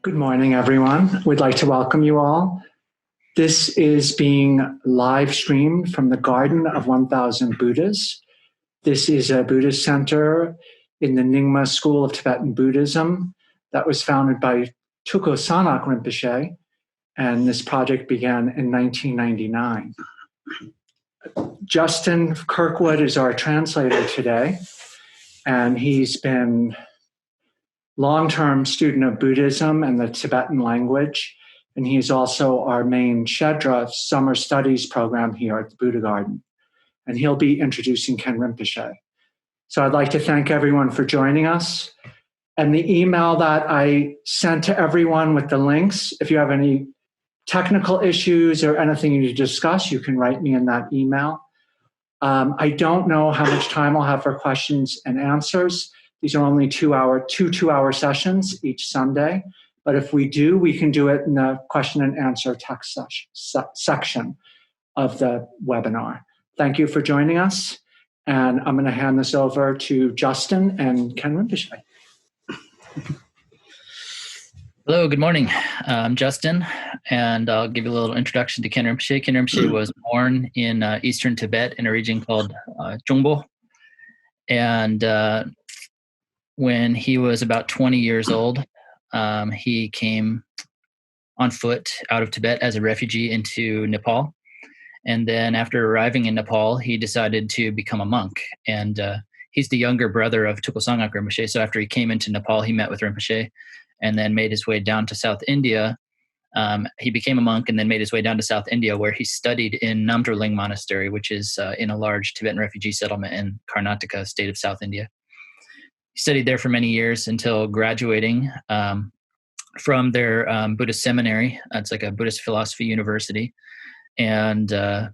Good morning, everyone. We'd like to welcome you all. This is being live streamed from the Garden of 1,000 Buddhas. This is a Buddhist center in the Nyingma School of Tibetan Buddhism that was founded by Tuko Sanak Rinpoche, and this project began in 1999. Justin Kirkwood is our translator today, and he's been long-term student of Buddhism and the Tibetan language, and he's also our main Shedra summer studies program here at the Buddha Garden. And he'll be introducing Khen Rinpoche. So I'd like to thank everyone for joining us. And the email that I sent to everyone with the links, if you have any technical issues or anything you need to discuss, you can write me in that email. I don't know how much time I'll have for questions and answers. These are only two-hour sessions each Sunday. But if we do, we can do it in the question and answer text section of the webinar. Thank you for joining us. And I'm going to hand this over to Justin and Khen Rinpoche. Hello, good morning. I'm Justin, and I'll give you a little introduction to Khen Rinpoche. Khen Rinpoche was born in eastern Tibet in a region called Jungbo. And when he was about 20 years old, he came on foot out of Tibet as a refugee into Nepal. And then after arriving in Nepal, he decided to become a monk. And he's the younger brother of Tuko Sanak Rinpoche. So after he came into Nepal, he met with Rinpoche and then made his way down to South India. He became a monk and then made his way down to South India, where he studied in Namchag Monastery, which is in a large Tibetan refugee settlement in Karnataka, state of South India. He studied there for many years until graduating from their Buddhist seminary. It's like a Buddhist philosophy university, and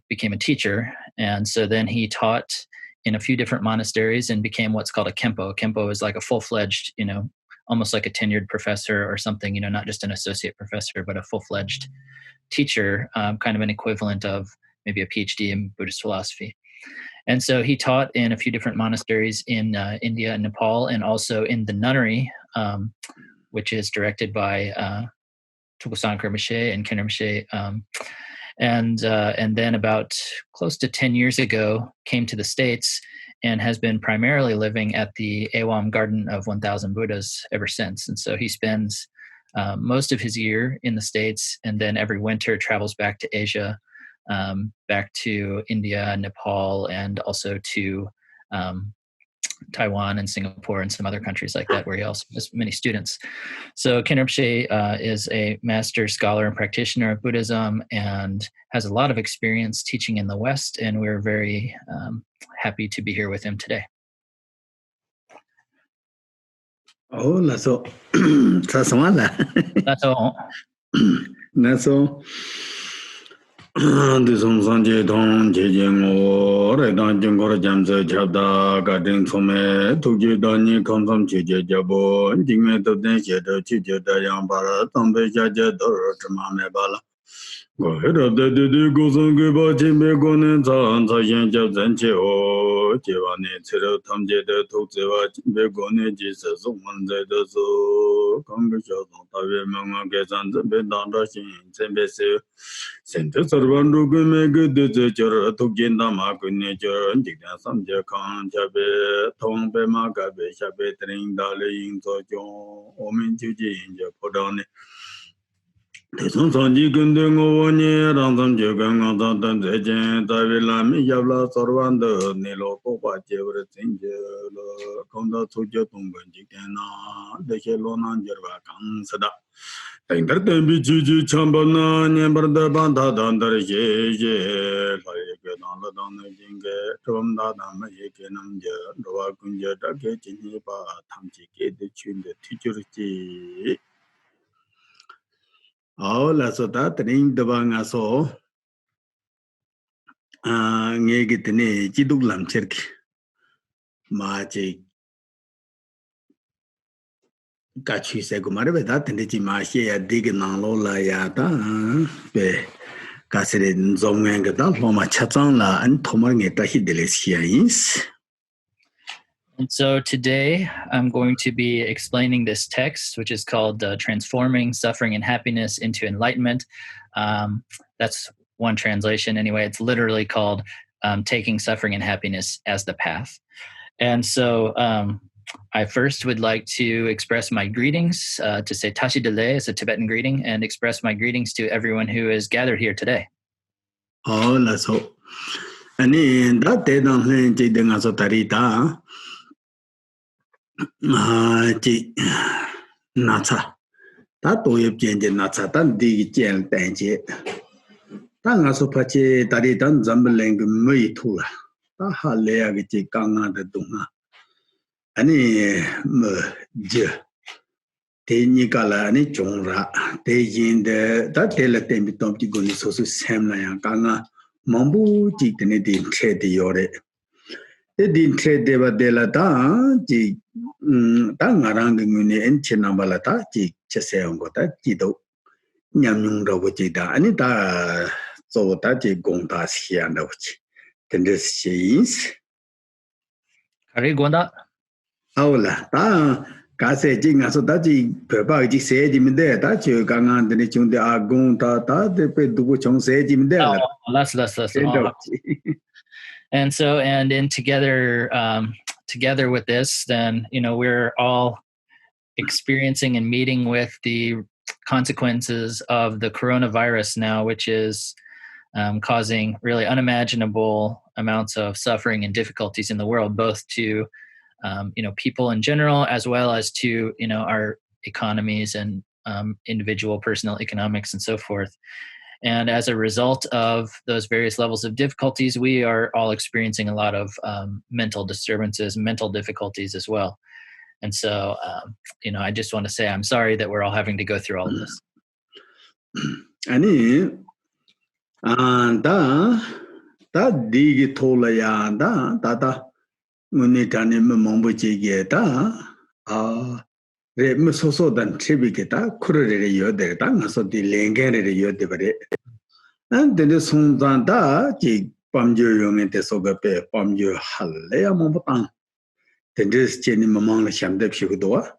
became a teacher. And so then he taught in a few different monasteries and became what's called a Khenpo. Khenpo is like a full-fledged, almost like a tenured professor or something, not just an associate professor, but a full-fledged teacher, kind of an equivalent of maybe a PhD in Buddhist philosophy. And so he taught in a few different monasteries in India and Nepal, and also in the nunnery, which is directed by Tuko Sanak Rinpoche and Khen Rinpoche. And then about close to 10 years ago, came to the States and has been primarily living at the Ewam Garden of 1,000 Buddhas ever since. And so he spends most of his year in the States, and then every winter travels back to Asia, back to India, Nepal, and also to Taiwan and Singapore and some other countries like that, where he also has many students. So Khen Rinpoche is a master scholar and practitioner of Buddhism and has a lot of experience teaching in the West, and we're very happy to be here with him today. Oh, that's all. That's all. That's all. Disum Sanje Don Jejingo, Redan Jingor Jamsa Chabda, Garden Some, Tuji Dani, Consum Chija Jabo, Jingme to Den Sheda, Chija Yambara, Tombe Jaja, Dorotama Bala. Go ahead of the Guzan Giba, Jimbe Gonen, Sayan Jabzenche, Jivani, Tero, Tamje, Tuxeva, Begone, Jesus, one day the so, Congress, Tavi, Mama, Gazan, the Bedanda, Sembese, Center Servandu, Gumeg, the Jura, Tugina, Marco Nature, and Digna, some Jacan, Jabe, Tombe, Magabe, Shabe, Tring, Dali, Sojo, Omin Juji, Japodani. The sons on Jigunding over Random Jugan, Dantan, Davila, Mijabla, Sorvanda, Nilo, Popa, everything, Konda Sujatum, Jikana, the Shelona, Jervakan, Sada. Enter the Bijuju Chambana, Nember the Banda, Dandar, like on the Jinga, Tomda, Mayakanam, Roakunja, Takechinipa, Tamchi, the Chin, the teacher. Oh, that's what that ring the bang I saw. Negitine, Chiduglam Chirk. Machi Gachi Segumare, that and the Chimashi, digging on Lola Yata, Be Cassidy Zonganga, Loma Chatsanga, and Tomanga Hidelis here is. And so today I'm going to be explaining this text, which is called Transforming Suffering and Happiness into Enlightenment. That's one translation anyway. It's literally called Taking Suffering and Happiness as the Path. And so I first would like to express my greetings, to say Tashi Dele is a Tibetan greeting, and express my greetings to everyone who is gathered here today. Oh, that's so. And in that day, don't learn to do as a tarita. Natsa. That do you change Natsa, then dig jail danger. Tang as a pache taritan zumbling me too. Taha leagity ganga the dunga. Any je. Te Nikala any jonra. Te in the that teletem don't go so Sam Ganga. Mambu jitnity trade yore. They didn't trade de la da, Tangarang in Chinambalata, Cheseongota, Jido, Nyamung Rovojida, Anita, so that Gondas here and which. Then this she's Gonda? Aula, Kase Jing, so that Papa said him there, that you can under the tune the Agunta, the Peduchong said him there. Less. And so, and in together with this, then, we're all experiencing and meeting with the consequences of the coronavirus now, which is causing really unimaginable amounts of suffering and difficulties in the world, both to, people in general, as well as to, our economies and individual personal economics and so forth. And as a result of those various levels of difficulties, we are all experiencing a lot of mental disturbances, mental difficulties as well. And so, I just want to say I'm sorry that we're all having to go through all of this. Ani, da digi tola ya da munitani mambuji da re musoso dan tribiketa kurere yode da so di lengere yode. And then the Sundan da, Pamjo Young and Tesogape, Pamjo Halea Mombatan. Then this Jenny Mamang Shamdep Shigudoa.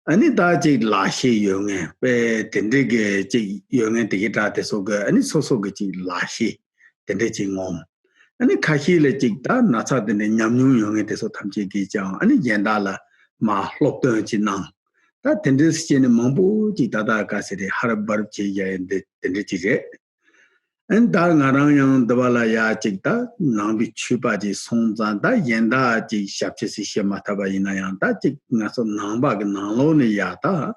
And it died Lashi Young, then they young and the guitar Tesoga, and it's also getting Lashi, then they ching on. And the Kahila Jigda, Nasa than the Yamu Young and Tesotamchi Gijang, and the Yandala, Ma Lopton Chinang. That tenders Jenny Mambo, Jidada Cassidy, Harabar Chia and the Tendritire. And Dangarang Davala Ya Chigda, Nambi Chupaji Sonza, da Yenda, Shapchisi Mataba Inayanta, Naso Nambag Nalone Yata,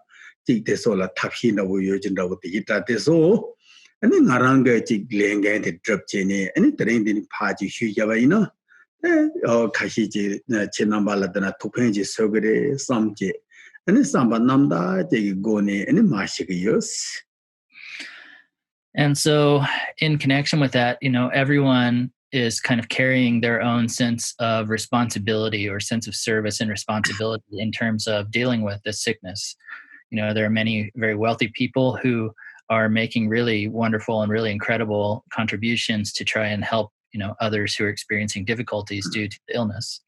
Chig de Sola Tapina, Yojinda with the Gita de So, and then Naranga Chig Lenga and the Drop Chene, and it trained in Paji Shuyavaina, or Kashiji Chinambala than a Tupenji Sogre, Samje, and it's Samba Namda, Jigone, and Mashikiyos. And so in connection with that, everyone is kind of carrying their own sense of responsibility or sense of service and responsibility in terms of dealing with this sickness. There are many very wealthy people who are making really wonderful and really incredible contributions to try and help, others who are experiencing difficulties due to the illness.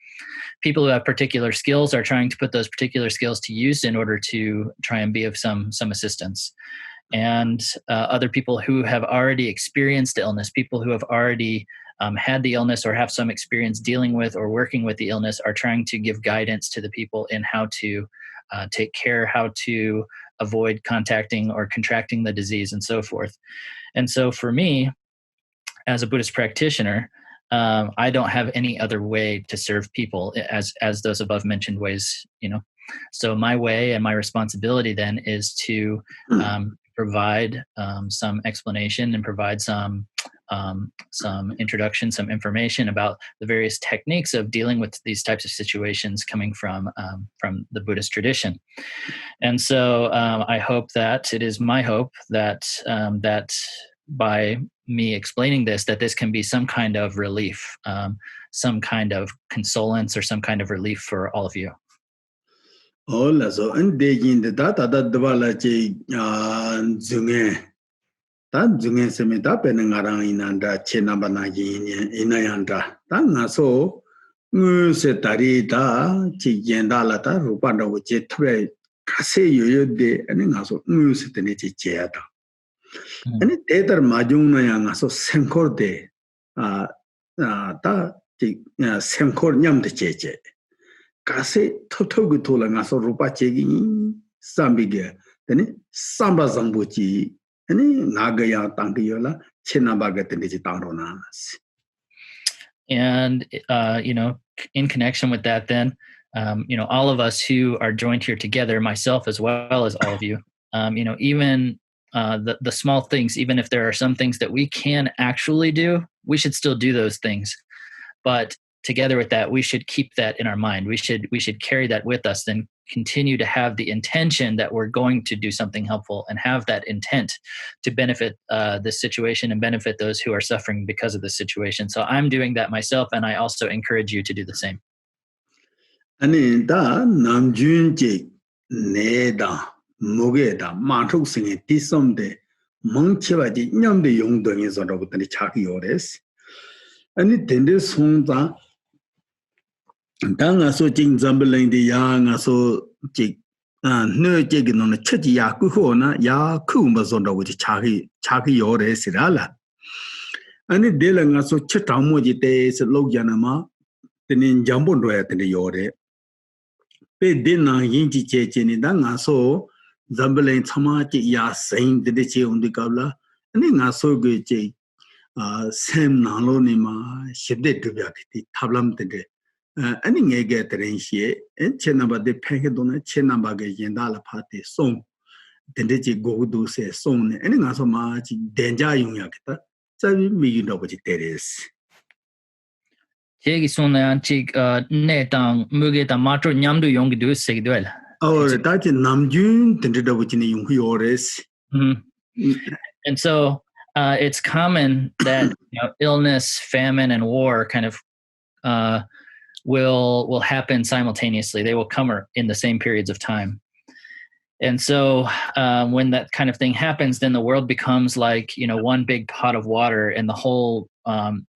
People who have particular skills are trying to put those particular skills to use in order to try and be of some assistance. And other people who have already experienced the illness, people who have already had the illness or have some experience dealing with or working with the illness are trying to give guidance to the people in how to take care, how to avoid contacting or contracting the disease and so forth. And so for me, as a Buddhist practitioner, I don't have any other way to serve people as those above mentioned ways, So my way and my responsibility then is to provide some explanation and provide some introduction, some information about the various techniques of dealing with these types of situations coming from the Buddhist tradition. And so I hope that it is my hope that that by me explaining this, that this can be some kind of relief, some kind of consolence or some kind of relief for all of you. Oh, so and they in the data that developed Zunge. That Zunge Semita Penangarang in and Chinabana in Inayanda. Tanga so se tarita chi yenda la ta rupa da che thwe kase yo de ani nga so se tene chi che ta ani te tar ma jung na ya nga so senkor de ta chi senkor nyam de che che kase thotho gu thola nga so rupa che gi sambi ge tene samba zambu chi ani nga ga ya tang ge yo la chena ba ga tene chi tang ro na. And, in connection with that, then, all of us who are joined here together, myself as well as all of you, even the small things, even if there are some things that we can actually do, we should still do those things. But together with that, we should keep that in our mind. We should carry that with us and continue to have the intention that we're going to do something helpful and have that intent to benefit this situation and benefit those who are suffering because of this situation. So I'm doing that myself, and I also encourage you to do the same. Ani da namjun je ne da moge da matuk singe tisom de mongchewa ji nyam de yong dong so do tani chak yores. Ani dende song da nga so jing zambeling de ya nga so ji ne je ge no na cheji ya ku ho na ya ku ma so do ji chak yores ra la. Ani de la nga so chetang mo ji te se log ya na ma tani jambon do ya tani yore. Pe dina yinji che ni da nga so zambeling chama ji ya sain de che undi kabla ani nga so ge che sem na lo ni ma shide de bya ti tablam de ani nge ge tren shi en chena ba de phege do na chena ba ge yin da la pha ti song de che go do se song ne ani nga so ma ji denja yung ya ta sa mi yin do ba ji teres. Chegi sunan chig ne tang muge ta matro nyamdu yong du sig duel. Oh, that is namjun tende do ji ni yung yores. And so it's common that illness, famine, and war kind of will happen simultaneously. They will come in the same periods of time. And so when that kind of thing happens, then the world becomes like one big pot of water, and the whole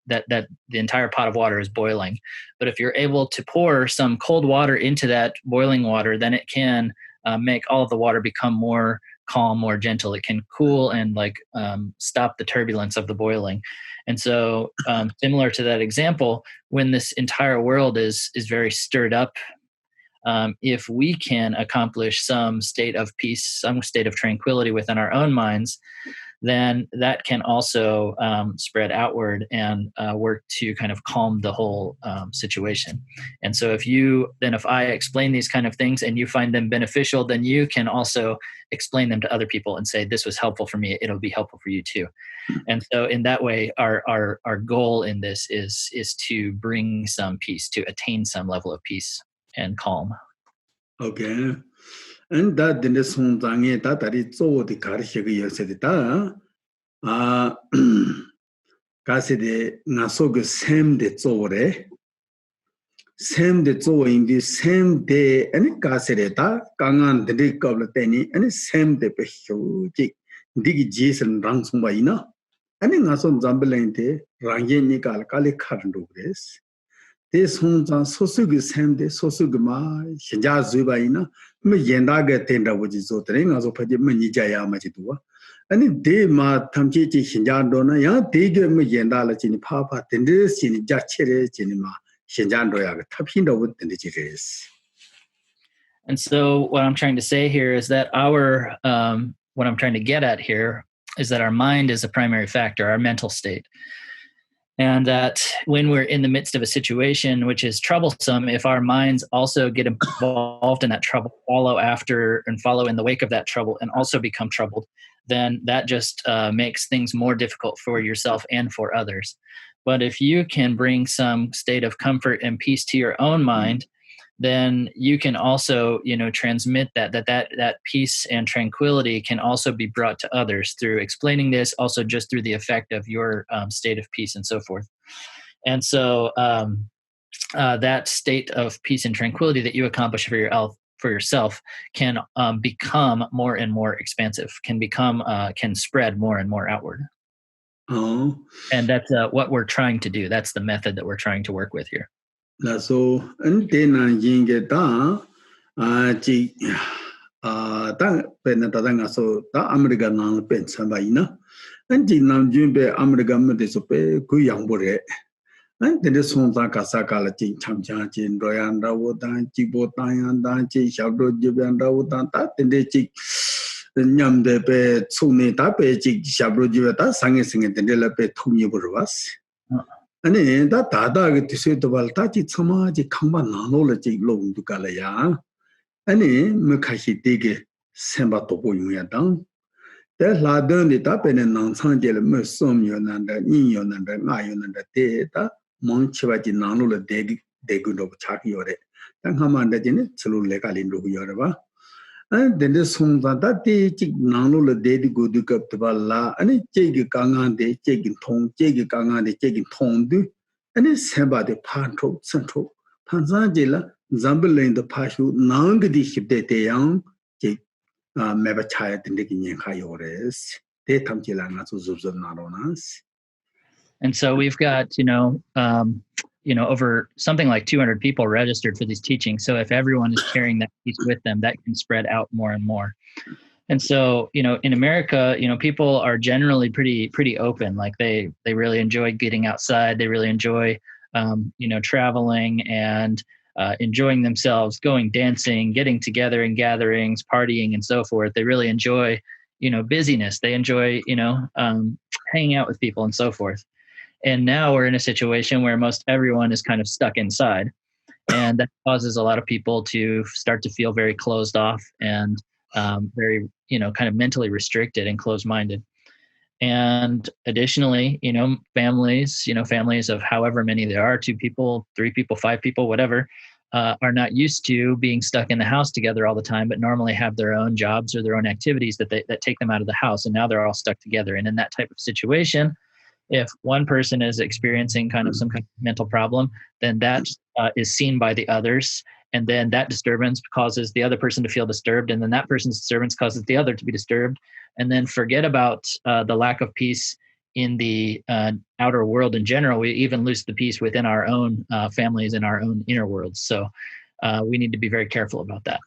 that the entire pot of water is boiling. But if you're able to pour some cold water into that boiling water, then it can make all of the water become more calm, more gentle. It can cool and stop the turbulence of the boiling. And so similar to that example, when this entire world is very stirred up, if we can accomplish some state of peace, some state of tranquility within our own minds, then that can also spread outward and work to kind of calm the whole situation. And so if I explain these kind of things and you find them beneficial, then you can also explain them to other people and say, this was helpful for me, it'll be helpful for you too. And so in that way, our goal in this is to bring some peace, to attain some level of peace and calm. Okay. And that in the song that is so the Karshig said that Cassidy Nasog same the Zore same the Zo in the same day and Cassideta, Kangan the Dick of the Tenny, and the same the Pehuji, Dig Jason Ransumbaina, and in Nason Zambalente, Rangi Nikal Kali Karndugres. This homes are Sosug same the Sosugma, Shija Zubaina. Me yendaga tenda which is otering as opposite Manijaya Machitua. And they ma Tamchi Shinjandona, ya dig me yendala in Papa, tenders in Jachere Cinema, Shinjandoya, Tapinda with the Nigeris. And so what I'm trying to say here is that what I'm trying to get at here is that our mind is a primary factor, our mental state. And that when we're in the midst of a situation which is troublesome, if our minds also get involved in that trouble, follow in the wake of that trouble and also become troubled, then that just makes things more difficult for yourself and for others. But if you can bring some state of comfort and peace to your own mind, then you can also, transmit that peace and tranquility can also be brought to others through explaining this, also just through the effect of your state of peace and so forth. And so that state of peace and tranquility that you accomplish for yourself can become more and more expansive, can spread more and more outward. Oh. And that's what we're trying to do. That's the method that we're trying to work with here. La so and then yin get da ji da penatanga so da America na pen sambaina and ji nam jumbe America mede so pe ku yang bore and then the song da kasaka la jing cham cha jin royanda wodan ji bo tan dan ji xiao do ji ban da wodan ta den de ji nyam de pe chu ne da pe ji xiao do ji da sang e sing den de la pe thu ni bor was 아니 다 다다게 뒤에도 발다지 처마지 강반 나노르지 롱두가라야 아니 뭐카시 되게 셈바도 보용야다 대라던데 답에는 난상제를 뭐 솜요난다 인요난다 나요난다 대다 멍치바지 나노르 대구도 차기요래 당하만다지네 슬로레가린도 요래봐 then 송자다 대직 나노르 대디고드 갑트발라 아니 제기 강한데 제기 통 제기 강한데 제기 통도 아니 세바데 판토 선토 판자질라 잠블레인도 파슈 나응디 십대대양 제 메바차야 된데기 냥하요레스 대탐질라 나서 줍줍나로나스. And so we've got, over something like 200 people registered for these teachings. So if everyone is carrying that piece with them, that can spread out more and more. And so, in America, people are generally pretty open. Like they really enjoy getting outside. They really enjoy, traveling and enjoying themselves, going dancing, getting together in gatherings, partying, and so forth. They really enjoy, busyness. They enjoy, hanging out with people and so forth. And now we're in a situation where most everyone is kind of stuck inside. And that causes a lot of people to start to feel very closed off and very, kind of mentally restricted and closed-minded. And additionally, families of however many there are, 2 people, 3 people, 5 people, whatever, are not used to being stuck in the house together all the time, but normally have their own jobs or their own activities that take them out of the house. And now they're all stuck together. And in that type of situation, if one person is experiencing kind of some kind of mental problem, then that is seen by the others. And then that disturbance causes the other person to feel disturbed. And then that person's disturbance causes the other to be disturbed. And then forget about the lack of peace in the outer world in general. We even lose the peace within our own families and our own inner worlds. So we need to be very careful about that.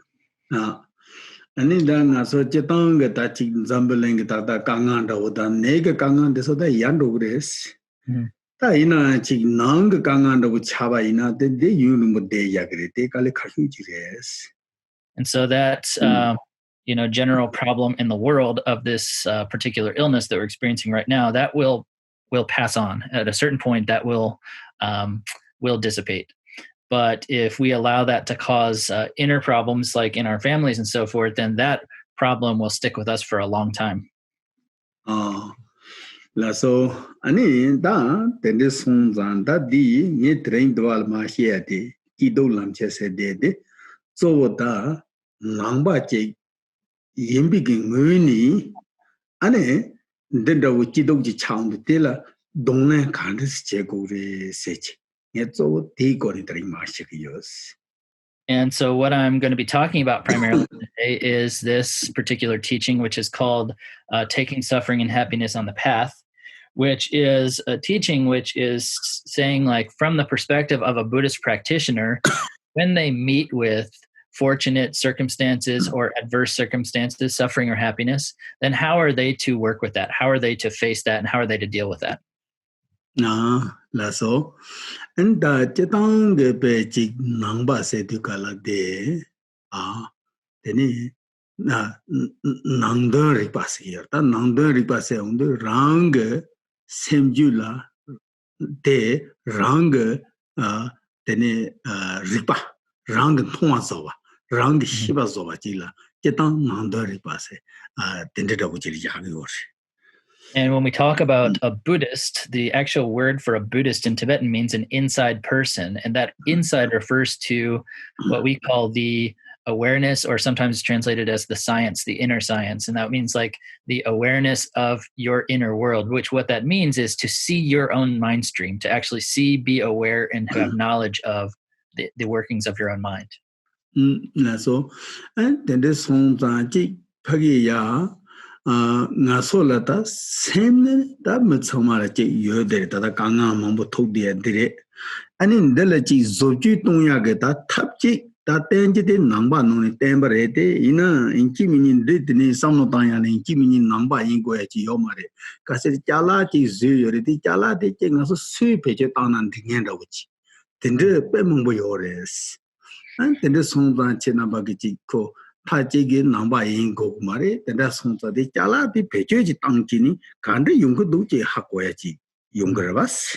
Ani danga so chetang ga ta chi zambeling ta ta kangan da oda nega kangan de so da yando gres ta ina chi nang kangan da chaba ina de yunu mo de yagre te kale khashu ji res. And so that's general problem in the world of this particular illness that we're experiencing right now, that will pass on at a certain point. That will dissipate. But if we allow that to cause inner problems like in our families and so forth, then that problem will stick with us for a long time. La so ani da tende sunzan da di ni train dwal ma hie de ki do lam che se de so da nangba che yimbi ge nguni ane den da ki do ji chang de la dong ne kan de che go re se che. And so what I'm going to be talking about primarily today is this particular teaching, which is called Taking Suffering and Happiness on the Path, which is a teaching which is saying, like, from the perspective of a Buddhist practitioner, when they meet with fortunate circumstances or adverse circumstances, suffering or happiness, then how are they to work with that? How are they to face that? And how are they to deal with that? La so and the chetang ge pe chi nang ba se tu kala de teni na nang de ri pa se yer ta nang de ri pa se on de rang sem ju la de rang teni ri pa rang thong so wa rang shi ba so wa ji la chetang nang de ri pa se den de da bu ji ya ge yo. And when we talk about a Buddhist, the actual word for a Buddhist in Tibetan means an inside person. And that inside refers to what we call the awareness, or sometimes translated as the science, the inner science. And that means like the awareness of your inner world, which what that means is to see your own mind stream, to actually see, be aware, and have knowledge of the workings of your own mind. So, and then this song, nga so la ta sem ne da ma chama la che yo de ta da ka nga ma bo thok de dire Ani ndela chi zoju tongya ge ta thapchi ta tenji de nangba no temba re de ina inchi minin de ni samno tanya ne inchi minin nangba yin go ya chi yo mare ka se chala chi zu yore di chala de che ngaso su pe che tanan dingen da uchi tende pe mongbo yores an tende songban che na ba ge chi ko ta che ge nangba yin go mare tende songza de chala de pe che ji tang chi ni kan de yung go du che ha ko ya chi yung go bas.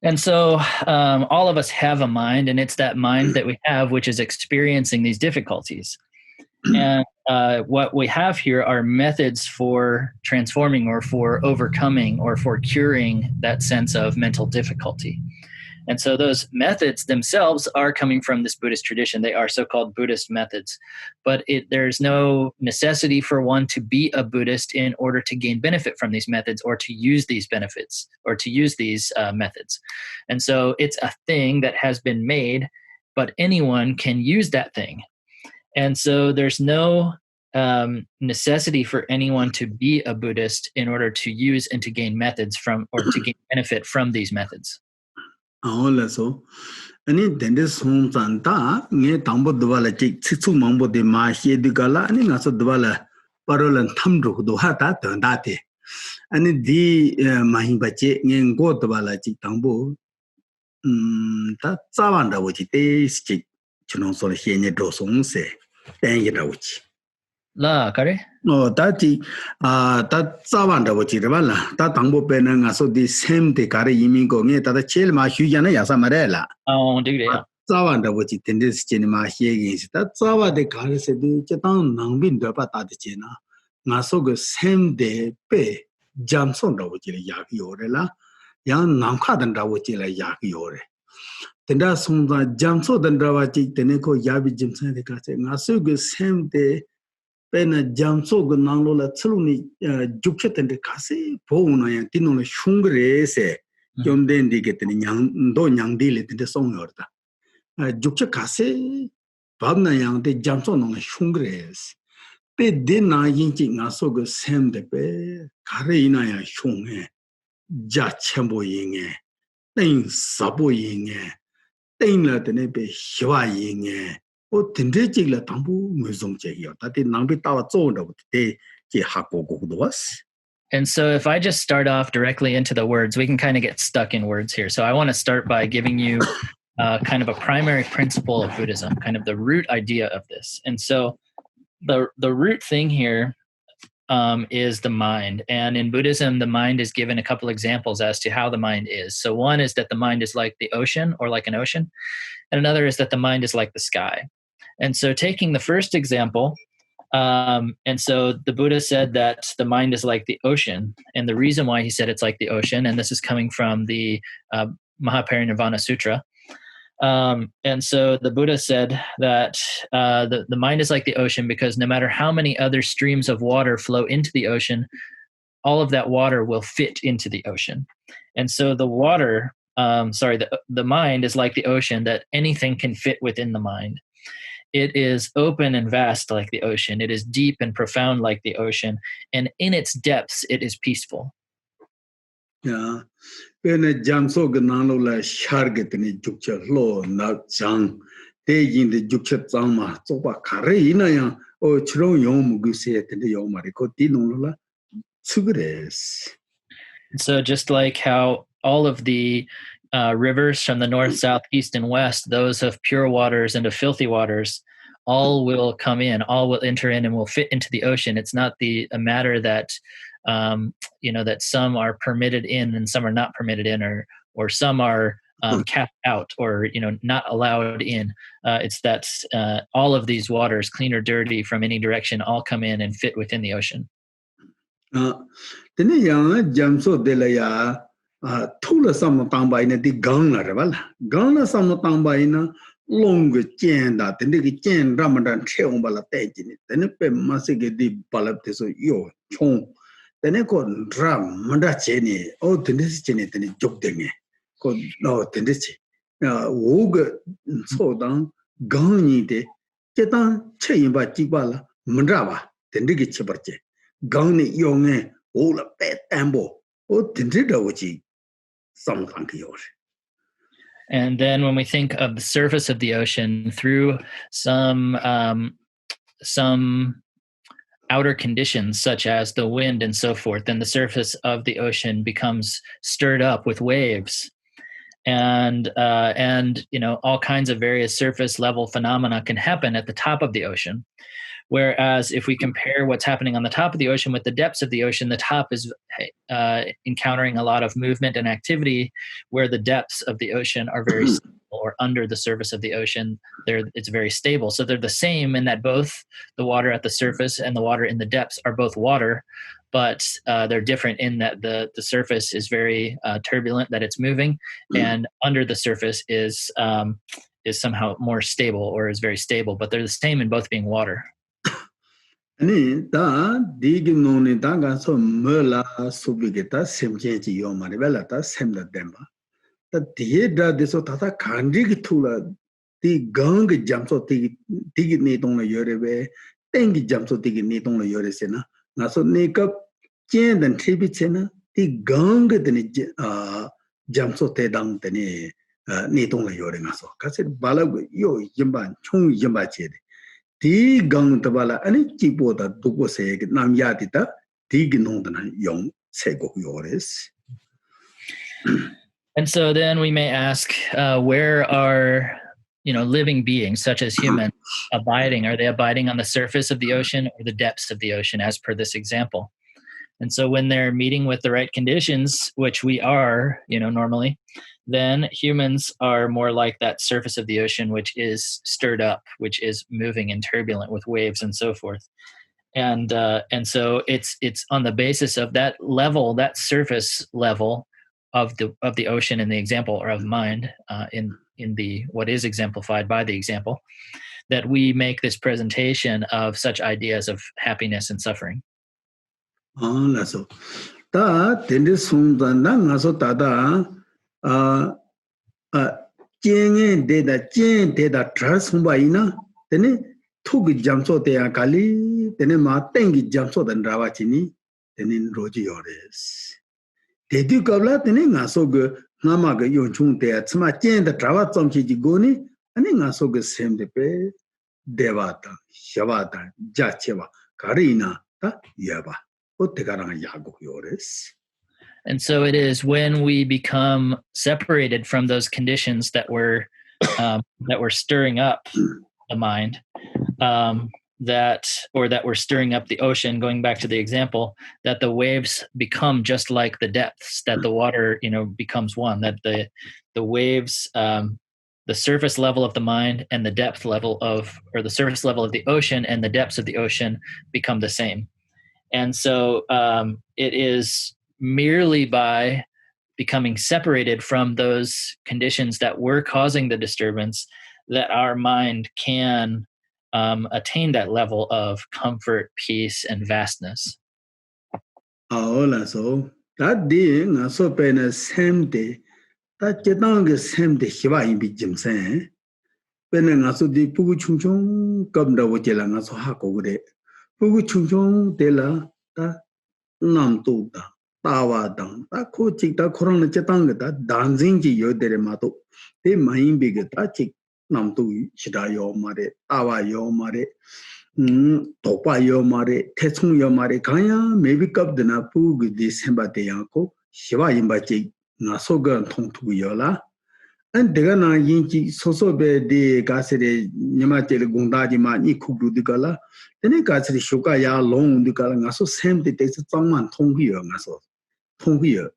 And so all of us have a mind, and it's that mind that we have which is experiencing these difficulties. And what we have here are methods for transforming or for overcoming or for curing that sense of mental difficulty. And so those methods themselves are coming from this Buddhist tradition. They are so-called Buddhist methods. But there's no necessity for one to be a Buddhist in order to gain benefit from these methods or to use these benefits or to use these methods. And so it's a thing that has been made, but anyone can use that thing. And so there's no necessity for anyone to be a Buddhist in order to use and to gain methods from or to gain benefit from these methods. Hola so ani dende song zanta nge tambo dwala chi chichu mangbo de ma hie de gala ani ngaso dwala parolan thamru do ha ta da te ani di mahin bache nge go dwala chi tambo ta zawan da wo chi te chi chunong so hie ne do song se ten ye da wo chi La kare no ta chi ta zawan da wo chi de bala ta tambo pe na ngaso di same de kare yimi go nge ta da chel ma hyu ya na ya sa ma re la oh dig de zawan da wo chi ten de chi ni ma hie ge si ta zawa de kare se de che tang nang bin de pa ta de che na ngaso go same de pe jam son da wo chi le ya ki yo re la yang nang kha dan da wo chi le ya ki yo re ten da song da jam so dan da wa chi ten ko ya bi jim sa de ka se ngaso go same de pena jamso go nanglo la tsuluni jukche tende kase bo una ya tinno shungre se yomden di getni nyang do nyang di le tende song yorda jukche kase babna yang de jamso no shungre pe de na yin chi ngaso go sem de pe kare ina ya shunghe ja chembo yinge ten sabo yinge ten la tene pe hwa yinge o tende chi la tambu nguzong che yo ta te nang bi ta zo da te chi ha ko go do was. And so if I just start off directly into the words, we can kind of get stuck in words here. So I want to start by giving you kind of a primary principle of Buddhism, kind of the root idea of this. And so the root thing here is the mind. And in Buddhism, the mind is given a couple examples as to how the mind is. So one is that the mind is like the ocean or like an ocean. And another is that the mind is like the sky. And so taking the first example, and so the Buddha said that the mind is like the ocean. And the reason why he said it's like the ocean, and this is coming from the Mahaparinirvana Sutra. And so the Buddha said that the mind is like the ocean because no matter how many other streams of water flow into the ocean, all of that water will fit into the ocean. And so the water, the mind is like the ocean, that anything can fit within the mind. It is open and vast like the ocean. It is deep and profound like the ocean. And in its depths, it is peaceful. Yeah. When a jamso ganalo la shargetini jukcha lo na jang, they in the jukcha zama, soba karina ya, or chro yom guset in the yomariko dinola, sugres. So just like how all of the rivers from the north, south, east, and west, those of pure waters and of filthy waters, all will come in, all will enter in and will fit into the ocean. It's not a matter that, that some are permitted in and some are not permitted in, or some are capped out or, not allowed in. It's that all of these waters, clean or dirty from any direction, all come in and fit within the ocean. Tula sam tamba ina di gang la rebal gang la sam tamba ina long chen da tende ki chen ramadan cheong bala te jini tene pe masige di balap te so yo chong tene ko ram manda cheni o tende si cheni tene jok denge ko no tende chi wo ge so dang gang ni de che dan che yin ba ji ba la manda ba tende ki che ba che gang ni yo nge o la pe tambo o tende da wo chi And then when we think of the surface of the ocean through some outer conditions such as the wind and so forth, then the surface of the ocean becomes stirred up with waves. And all kinds of various surface level phenomena can happen at the top of the ocean. Whereas if we compare what's happening on the top of the ocean with the depths of the ocean, the top is encountering a lot of movement and activity, where the depths of the ocean are very stable, or under the surface of the ocean, it's very stable. So they're the same in that both the water at the surface and the water in the depths are both water, but they're different in that the surface is very turbulent, that it's moving, and under the surface is somehow more stable, or is very stable, but they're the same in both being water. 아니 다 디기노니 다가서 멀라 수비게다 셈제지 요마리벨라다 셈다 뎀바 다 디에다데서 다다 간디기 투라 디 강게 잠소 디기 네동나 요레베 땡기 잠소 디기 네동나 요레세나 나서 네가 젠던 티비체나 디 강게 데니 잠소 대당 데니 네동나 요레 나서 가세 발라고 요 임반 총 임바체데 디 강tabala 아니 지보다 두고세 남야디다 디기농드나 용 세고 요레스. And so then we may ask, where are living beings such as humans abiding? Are they abiding on the surface of the ocean or the depths of the ocean, as per this example? And so when they're meeting with the right conditions, which we are, normally, then humans are more like that surface of the ocean, which is stirred up, which is moving and turbulent with waves and so forth. And so it's on the basis of that level, that surface level of the ocean in the example, or of mind in the what is exemplified by the example, that we make this presentation of such ideas of happiness and suffering. So da dende sungda na ngaso tada jenge deda trasumba ina tene thugi jamso te akali tene ma tengi jamso dan rawachini tene roji yores dedu kabla tene ngaso ge ngama ge yonchung te tsma jenda trawa chomchi ji goni ane ngaso ge semde pe devata shavata jacheva karina ta yaba. And so it is when we become separated from those conditions that we're stirring up the mind, that we're stirring up the ocean, going back to the example, that the waves become just like the depths, that the water, becomes one, that the waves, the surface level of the mind and the depth level or the surface level of the ocean and the depths of the ocean become the same. And so it is merely by becoming separated from those conditions that were causing the disturbance that our mind can attain that level of comfort, peace, and vastness. So that day, so pena same day, that jetang same day hiwa imbi jimsen. Pena ngaso di pugu chungchung kabda wajela ngaso hakogure. Pugu chungchung dela ta namtu da tawa dang ta ko chik ta khorang chetang da dancing ji yo dere ma to te main bi ga ta chik namtu chida yo mare tawa yo mare topa yo mare thechung yo mare kaya maybe kap dana pugu di semba te ya ko shiwa yimba chik ngaso ga thong thu yo la. And Degana Yinchi Sosobe de Gasere Nimatel Gundajima Nikubru de Gala, then a Gasri Shukaya long the Galangaso same the takes someone Tonghio Naso. Tonghio.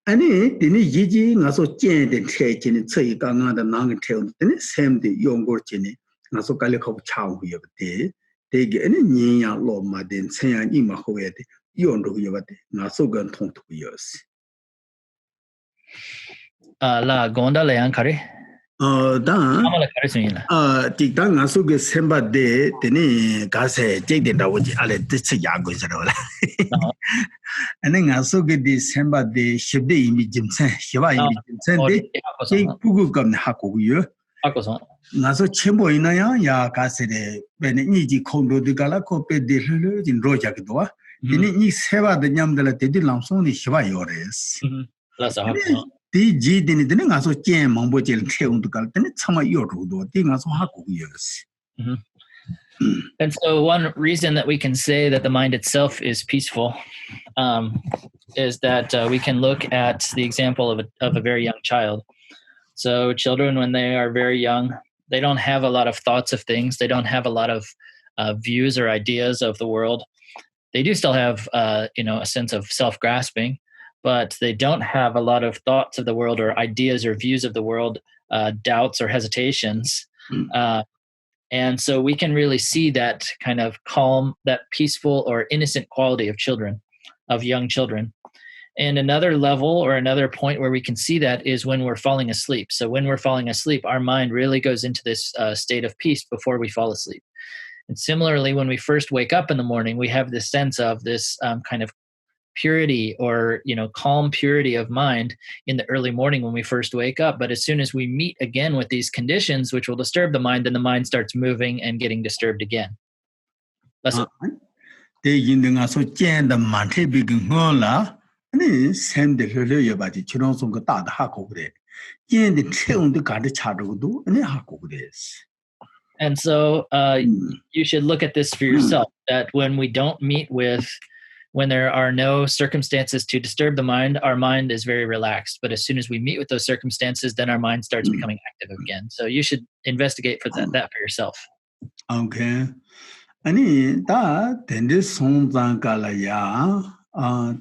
And it didn't Yiji Naso Jen and Take in Tsay Ganga the Nang tail, then it same the young Gorchini, Naso Galiko Chow here day. They get any Nia Law Madden, Sayan Imahoed, Yondo Yavate, Naso Gun Tong 2 years. La Gonda Leankari. Tikang Asuga Semba de Tene Gase, Jake the Dawaji Ale Titsayago. And then Asuga de Semba de Shibde in Jimsen, Shiva in Jimsen, Pugu Gum Haku. Naso Chimbo inaya, ya Gase, when Niji Kondo de Galaco de in Rojakdoa, then it Seva the Yam de la Teddy Lamson is Shiva Yores. 디 지디니 드는 가서 제 망보질 태운도 갈 때는 참아 요로도 디 가서 하고 이었어. And so one reason that we can say that the mind itself is peaceful is that we can look at the example of a very young child. So children, when they are very young, they don't have a lot of thoughts of things. They don't have a lot of views or ideas of the world. They do still have, a sense of self-grasping, but they don't have a lot of thoughts of the world or ideas or views of the world, doubts or hesitations. And so we can really see that kind of calm, that peaceful or innocent quality of children, of young children. And another level or another point where we can see that is when we're falling asleep. So when we're falling asleep, our mind really goes into this state of peace before we fall asleep. And similarly, when we first wake up in the morning, we have this sense of this kind of purity or, calm purity of mind in the early morning when we first wake up. But as soon as we meet again with these conditions, which will disturb the mind, then the mind starts moving and getting disturbed again. That's 아니 샘데 흘려여 봐지 지롱송 그 다다 하고 그래. 얘네 체온도 가르 차르고도 아니 하고 그랬어. And so you should look at this for yourself, that when we don't meet with, when there are no circumstances to disturb the mind, our mind is very relaxed. But as soon as we meet with those circumstances, then our mind starts becoming active again. So you should investigate for that for yourself. Okay. 아니 다 덴데 송장가라야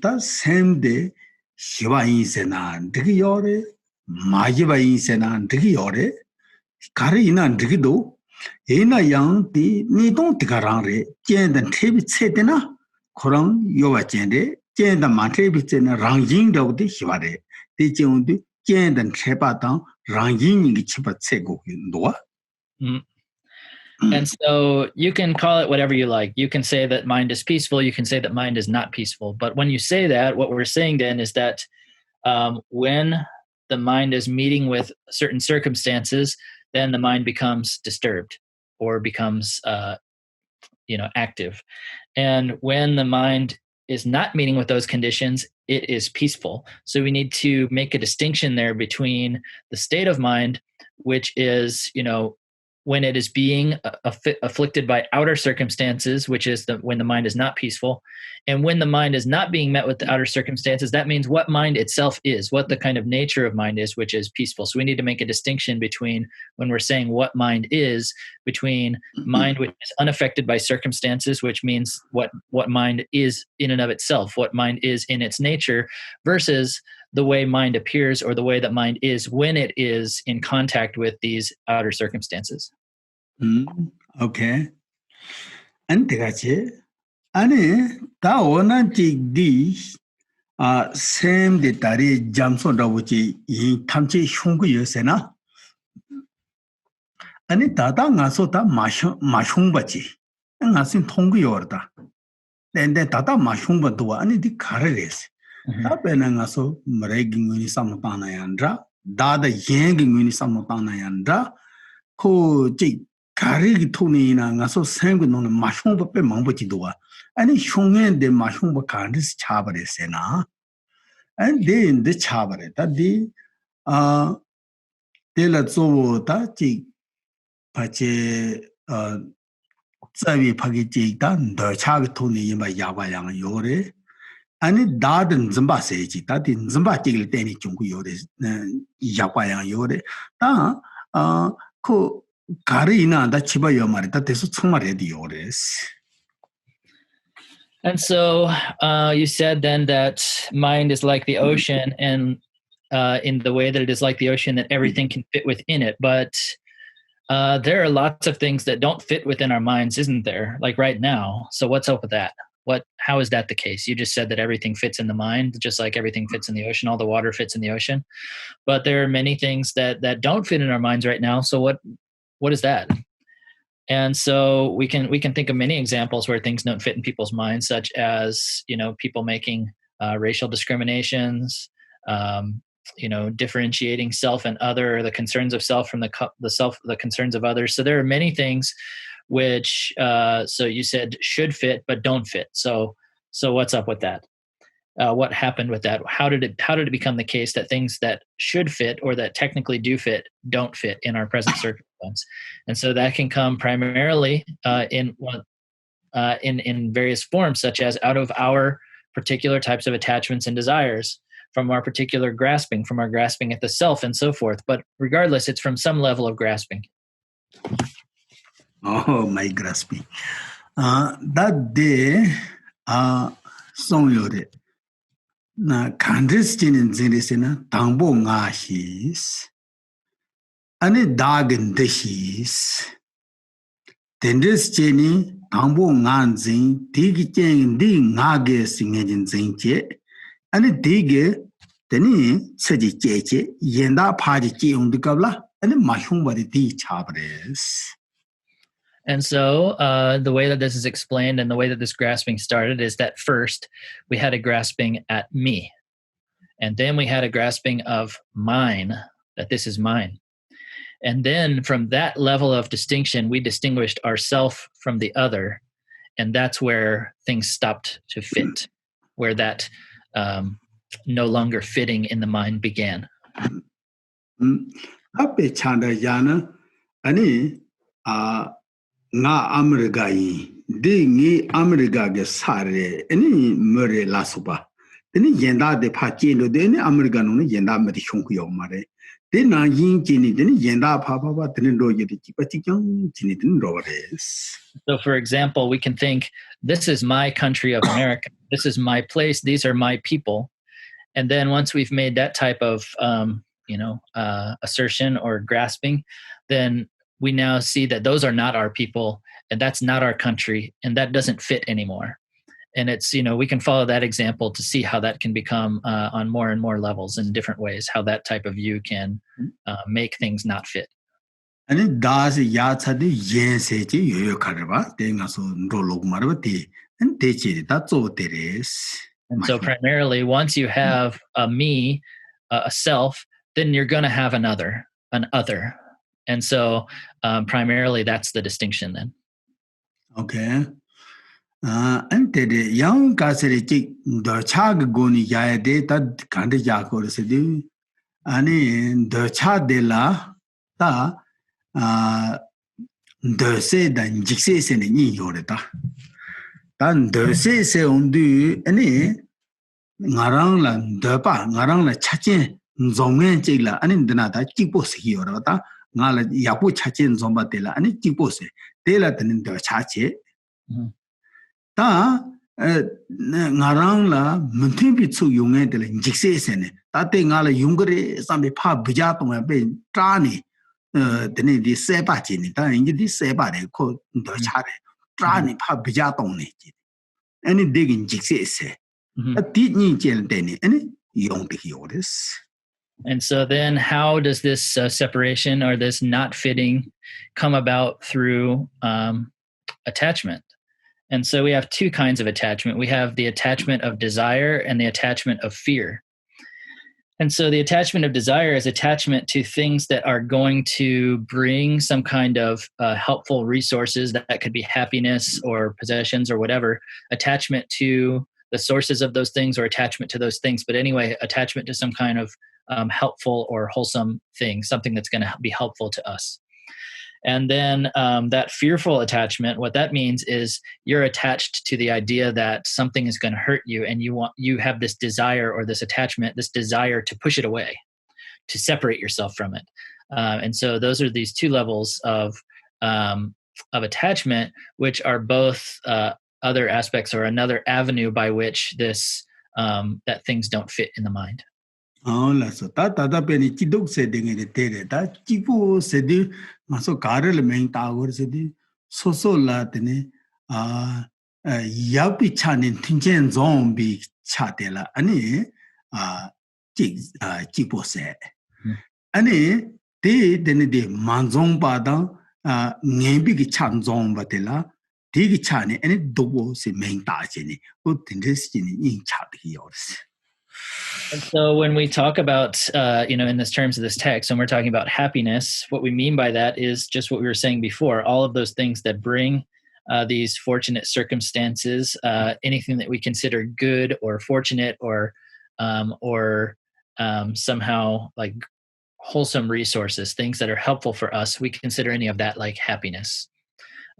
다 샘데 시와인세나 되게 요래 마지바인세나 되게 요래 가리나 되게도 에나 양디 니동 디가랑레 젠던 테비 체데나 그런 요와젠데 젠다 마테비 체나 랑징도디 시와레 디정디 젠던 체바당 랑징이 치바 체고 노아 And so you can call it whatever you like. You can say that mind is peaceful. You can say that mind is not peaceful. But when you say that, what we're saying then is that when the mind is meeting with certain circumstances, then the mind becomes disturbed or becomes, active. And when the mind is not meeting with those conditions, it is peaceful. So we need to make a distinction there between the state of mind, which is, when it is being afflicted by outer circumstances, which is when the mind is not peaceful. And when the mind is not being met with the outer circumstances, that means what mind itself is, what the kind of nature of mind is, which is peaceful. So we need to make a distinction between, when we're saying what mind is, between mind which is unaffected by circumstances, which means what mind is in and of itself, what mind is in its nature, versus the way mind appears or the way that mind is when it is in contact with these outer circumstances. Okay. 안테가체 아니 다 원한지 디 샘데 다리 잠손다고지 이 탐지 흉구 요새나 아니 다다 가서 다 마흉바지 나신 통구 요르다 근데 다다 마흉바도 아니 디 가르레스 다베는 가서 머레깅이 삼타나얀다 다다 옌깅이 삼타나얀다 코지 가르기 토니나 가서 생고는 마흉바 빼 망보지도와 아니 흉엔데 마흉바 간디스 차버레세나 and then the chabareta di dela zoda ji pache zawi phagi ji dan da chag thoni yima yawa yang yore ani daden zamba seji dadin zamba jigil teni junggu yore yawa yang yore ta ko garina da chiba yomari da desu chungmare di yores. And so you said then that mind is like the ocean, and in the way that it is like the ocean, that everything can fit within it. But there are lots of things that don't fit within our minds, isn't there? Like right now. So what's up with that? How is that the case? You just said that everything fits in the mind, just like everything fits in the ocean. All the water fits in the ocean. But there are many things that don't fit in our minds right now. So what is that? And so we can think of many examples where things don't fit in people's minds, such as, people making racial discriminations, differentiating self and other, the concerns of self from the concerns of others. So there are many things which, so you said should fit, but don't fit. So what's up with that? what happened with that? How did it become the case that things that should fit or that technically do fit don't fit in our present circumstance? And so that can come primarily in various forms, such as out of our particular types of attachments and desires, from our particular grasping, from our grasping at the self, and so forth. But regardless, it's from some level of grasping. Oh, my grasping. That day, song yore. Na kandistin in zinisina, tangbo nga his. Ane dagen de his. Tendis jeni, tangbo nga zing, digi jeng di nga ge singajin zing je. Ane digi, teni saji jeje, yenda paji je undikabla, ane mahung wadi di chabres. And so the way that this is explained and the way that this grasping started is that first we had a grasping at me. And then we had a grasping of mine, that this is mine. And then from that level of distinction, we distinguished ourself from the other. And that's where things stopped to fit, where that no longer fitting in the mind began. Happy chanda yana, ani nga America yi de ngi America ge sare ani mere la soba teni yenda de pha chin do de ni America no yenda me de chung ku yo ma de de na yin chin ni teni yenda pha teni do ye de chi pa chi kyang chin ni teni ro des. So for example, we can think, this is my country of America, this is my place, these are my people. And then once we've made that type of assertion or grasping, then we now see that those are not our people and that's not our country and that doesn't fit anymore. And it's, we can follow that example to see how that can become on more and more levels in different ways, how that type of view can make things not fit. And das ya chadi yen se ji yo karba de nga so ro log marba de and de chi da zo deres. And so primarily once you have a me, a self, then you're going to have an other. And so primarily that's the distinction then. Okay. And the young Gaseri, the Chag Goni Yade, that kind of Jaco Sedi, and in the Chadela, the said and Jixes and Ni Yoreta. Then the say undo any Narangla, the Pa, Narangla Chachin, Zongen Chigla, and in the Nata, Chipos Yorota. Ngala yapu chachen zomba tela ani tipose tela tenin de chache ta ngarang la muntibi chu yunge de jikse sene ta te ngala yungre sambe pha bija tong be trani tene di seba chi ni ta ingi di seba de ko de cha de trani pha bija tong ni chi ani digin jikse se ta ti ni chen de ni ani yong de yodes. And so then how does this separation or this not fitting come about through attachment? And so we have two kinds of attachment. We have the attachment of desire and the attachment of fear. And so the attachment of desire is attachment to things that are going to bring some kind of helpful resources that could be happiness or possessions or whatever, attachment to the sources of those things or attachment to those things. But anyway, attachment to some kind of helpful or wholesome thing, something that's going to be helpful to us. And then that fearful attachment, what that means is you're attached to the idea that something is going to hurt you, and you have this desire or this attachment, this desire to push it away, to separate yourself from it. And so those are these two levels of attachment, which are both other aspects or another avenue by which this that things don't fit in the mind. Oh, so that penny chiduk said in the terre that chipo said so carrel main tower said so latine yapi chanin tinchen zombie chatela ani chipo said ani de manzong badang ngebi chan zong batela digi chani ani dobo se main tajini who tindes in chat yours. And so when we talk about, in this terms of this text, when we're talking about happiness, what we mean by that is just what we were saying before, all of those things that bring these fortunate circumstances, anything that we consider good or fortunate or somehow like wholesome resources, things that are helpful for us, we consider any of that like happiness,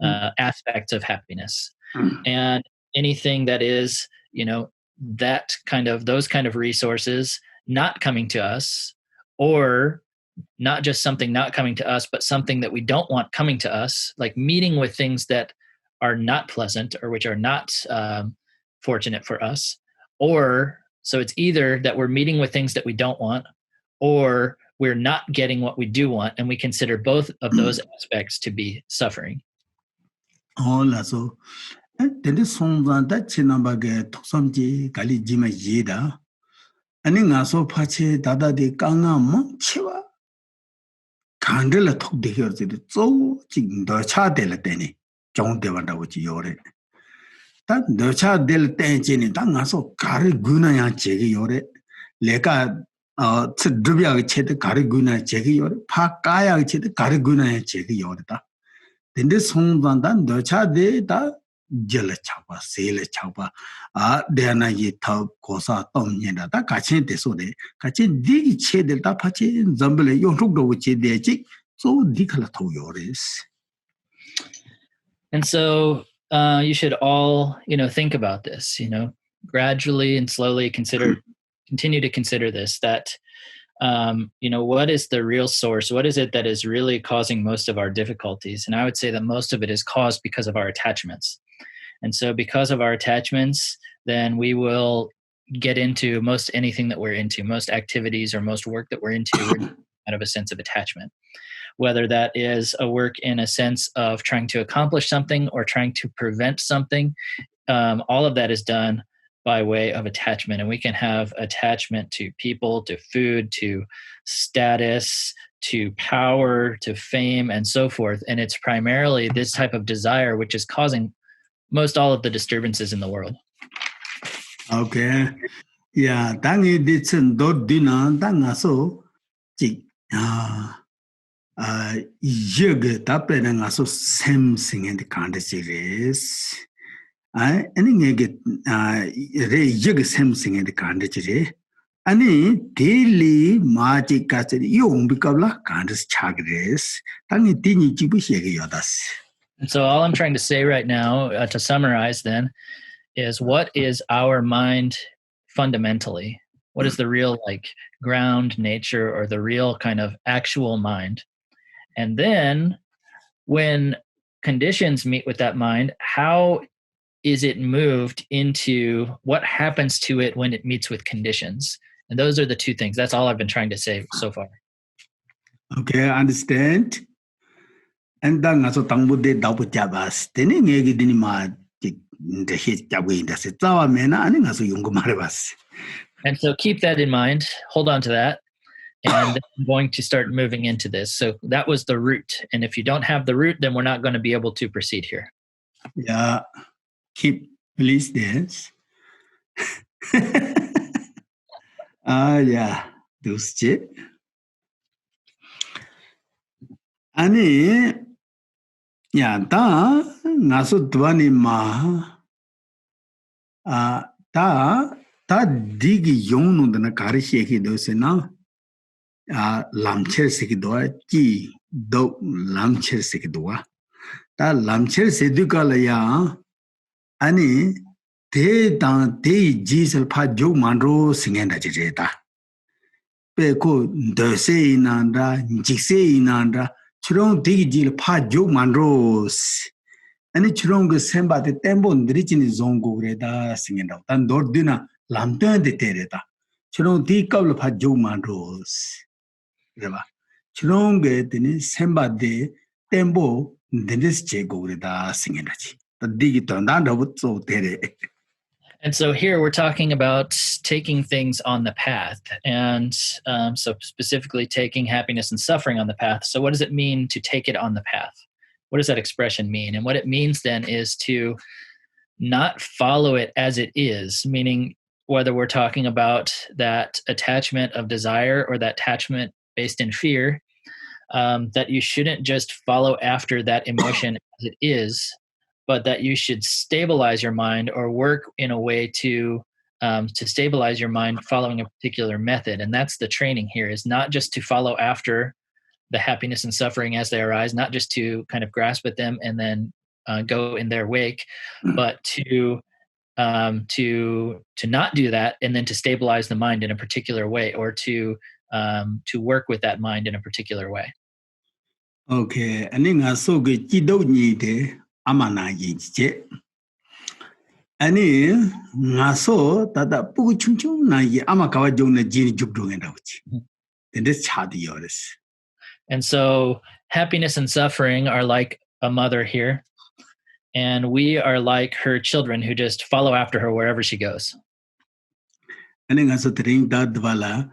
aspects of happiness. And anything that is, those kind of resources not coming to us, or not just something not coming to us, but something that we don't want coming to us, like meeting with things that are not pleasant or which are not fortunate for us. Or so it's either that we're meeting with things that we don't want, or we're not getting what we do want, and we consider both of those aspects to be suffering. So then song that chinabage toksomji gali jima yida. Ani ngaso pache dada de kanga mo chiwa. Kandela tok de here to the so ching the cha de la teni. Jong de wanda which yore. That the cha del tenjini tangaso kari guna ya jegi yore. Leka drubya chet kari guna jegi yore. Pa kaya chet kari guna ya jegi yore. Then this song dan the cha de da jela chapa, sele chapa, dana ye tau kosa tom yenda, da kachin de so de, kachin digi che del da pache, zambele yon ruk do che de chik, so dikala to yoris. And so you should all, think about this, gradually and slowly continue to consider this, that, what is the real source? What is it that is really causing most of our difficulties? And I would say that most of it is caused because of our attachments. And so because of our attachments, then we will get into most anything that we're into, most activities or most work that we're into out of a sense of attachment. Whether that is a work in a sense of trying to accomplish something or trying to prevent something, all of that is done by way of attachment. And we can have attachment to people, to food, to status, to power, to fame, and so forth. And it's primarily this type of desire which is causing most all of the disturbances in the world. Okay. Yeah, tangi ditsen do dina tanga so chik yeg tapre nga so sem sing in the series. Any get re yeg sem sing in the candidate. Ani daily magic catcher yung bikabla candas chagres. Tangi tini chibu shake yodas. And so all I'm trying to say right now, to summarize then, is what is our mind fundamentally? What is the real ground nature or the real kind of actual mind? And then when conditions meet with that mind, how is it moved into what happens to it when it meets with conditions? And those are the two things. That's all I've been trying to say so far. Okay, I understand. And then also tangbu de dabu jabas. Teni ngegi dini ma the hit jabu in the setawa mena ani also yungu maribas. And so keep that in mind. Hold on to that. And then I'm going to start moving into this. So that was the root. And if you don't have the root, then we're not going to be able to proceed here. Yeah. Keep please dance. Yeah. Those chip. Ani ya ta ngaso dwani ma ta digi yonu dana kari sheki dose na lamcher seki doa ki do lamcher seki doa ta lamcher sedukala ya ani te dang te jisal pa jog mandro singenda jireta pe ko dose inanda jikse inanda churong digi jil pa jog mandros ani churong ge semba de tembo ndrichini zongo greda singenda tan dordina lamten de tereta churong di kablo pa jog mandros reba churong ge tini semba de tembo ndris che go greda singenda chi ta digi tondan do so tere. And so here we're talking about taking things on the path, and so specifically taking happiness and suffering on the path. So what does it mean to take it on the path? What does that expression mean? And what it means then is to not follow it as it is, meaning whether we're talking about that attachment of desire or that attachment based in fear, that you shouldn't just follow after that emotion as it is, but that you should stabilize your mind or work in a way to stabilize your mind following a particular method. And that's the training here, is not just to follow after the happiness and suffering as they arise, not just to kind of grasp at them and then go in their wake, but to not do that, and then to stabilize the mind in a particular way, or to work with that mind in a particular way. Okay, and then I saw the Kido Nide Amana Yije. And then I saw that the Puchum Nayi Amakawa Jona Jini Jubdung and Auchi. And this child yours. And so happiness and suffering are like a mother here, and we are like her children who just follow after her wherever she goes. And then I saw the ring that Vala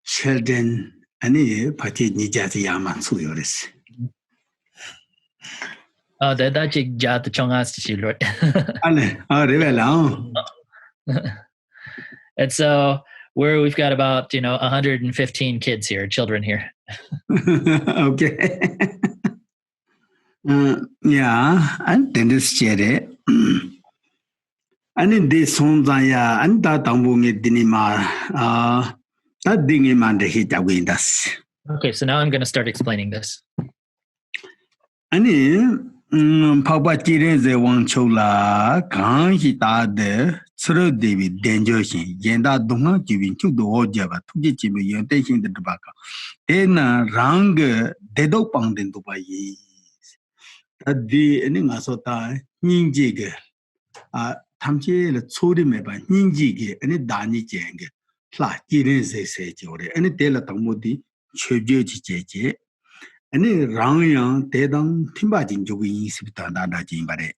children. Ani pati ni jati yaman su yoris. Oh, that jig jat the chongas to Lord. Ale, revela. And so we've got about 115 kids here, children here. Okay. Yeah, and then this chere. And in this home ya and that tambung dinima Okay, so now I'm going to start explaining this. Ani Papa Chire ze wang chola kan hi ta de tsro devi denjo shin yenda donga jibin chu do hoja ba thuji chibe yente shin de ba ka ena rang de do pang den do ba yi adi ani nga so ta ning ji ge a tamche le chori me ba ning ji ge ani da ni jeng ge la jiren se jore ani de la tang mo di chöje ji je ani rang yang de dang timba jin ju yi si ta da da jin ba de.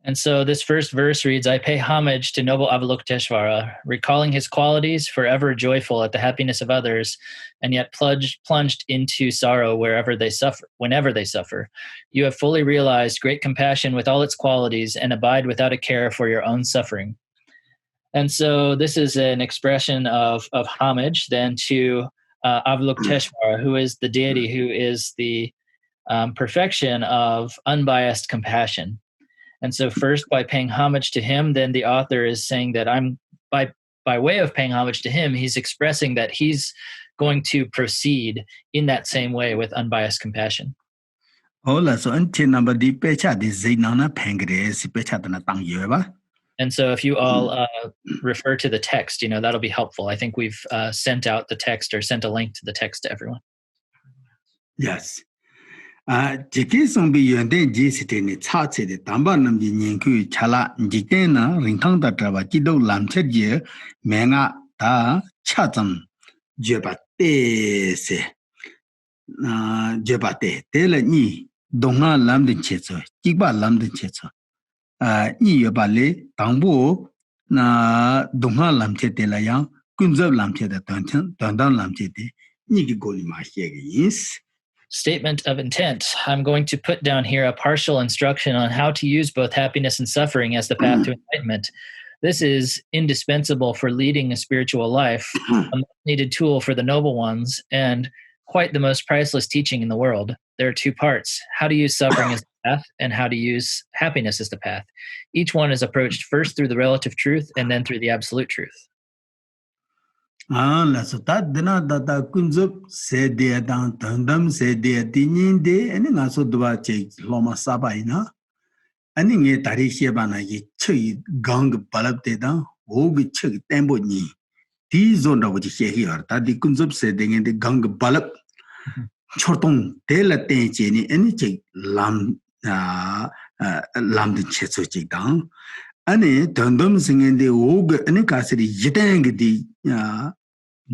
And so this first verse reads, I pay homage to noble Avalokiteshvara, recalling his qualities, forever joyful at the happiness of others, and yet plunged into sorrow whenever they suffer. You have fully realized great compassion with all its qualities and abide without a care for your own suffering. And so this is an expression of homage then to Avalokiteshvara, who is the deity, who is the perfection of unbiased compassion. And so first, by paying homage to him, then the author is saying that by way of paying homage to him, he's expressing that he's going to proceed in that same way with unbiased compassion. Hola, so until number di pecha di zainana pengre si pecha na tang yeba. And so if you all refer to the text, that'll be helpful. I think we've sent out the text or sent a link to the text to everyone. Yes. Jiki songbi yuande ji site ni cha che de tamba namji nyengku chala jikte na ringtang da traba jido lamche je menga da cha zam jeba te se jeba te la ni donga lam de che zo jikba lam de che zo ni yoba le tangbo na donga lam che de la yang kunzo lam che de dan lam che de ni gi go ni ma xie ge yins. Statement of intent. I'm going to put down here a partial instruction on how to use both happiness and suffering as the path to enlightenment. This is indispensable for leading a spiritual life, a needed tool for the noble ones, and quite the most priceless teaching in the world. There are two parts: how to use suffering as the path and how to use happiness as the path. Each one is approached first through the relative truth and then through the absolute truth. La so ta dana da kunzup se de dan dandam se de dinin de ani nga so dwa che loma sabai na ani nge tari sheba na ye chi gang balap de da o gi chi tembo ni di zon da wuji she hi ar ta di kunzup se de nge de gang balap chortong de la te che ni ani che lam de che so chi dang ani dandam singen de o gi ani ka se yitang di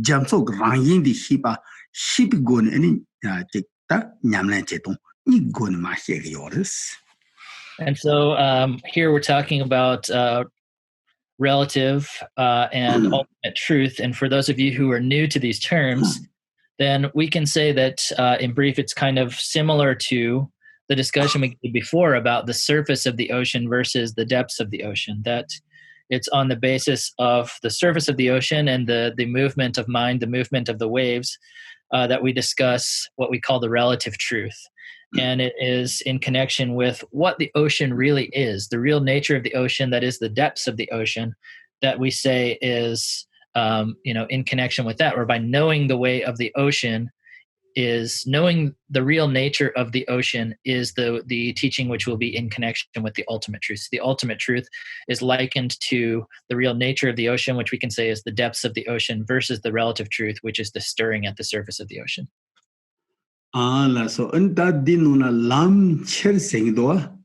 jamso rangin di ship gon any ta nyamlan chetong ni gon ma she yoris. And so here we're talking about relative and ultimate truth. And for those of you who are new to these terms, then we can say that in brief, it's kind of similar to the discussion we did before about the surface of the ocean versus the depths of the ocean, that it's on the basis of the surface of the ocean and the movement of mind, the movement of the waves, that we discuss what we call the relative truth. and it is in connection with what the ocean really is, the real nature of the ocean, that is the depths of the ocean, that we say is, in connection with that, or by knowing the way of the ocean is knowing the real nature of the ocean is the teaching which will be in connection with the ultimate truth. So the ultimate truth is likened to the real nature of the ocean, which we can say is the depths of the ocean, versus the relative truth, which is the stirring at the surface of the ocean. So anta dinuna lam cher sengdo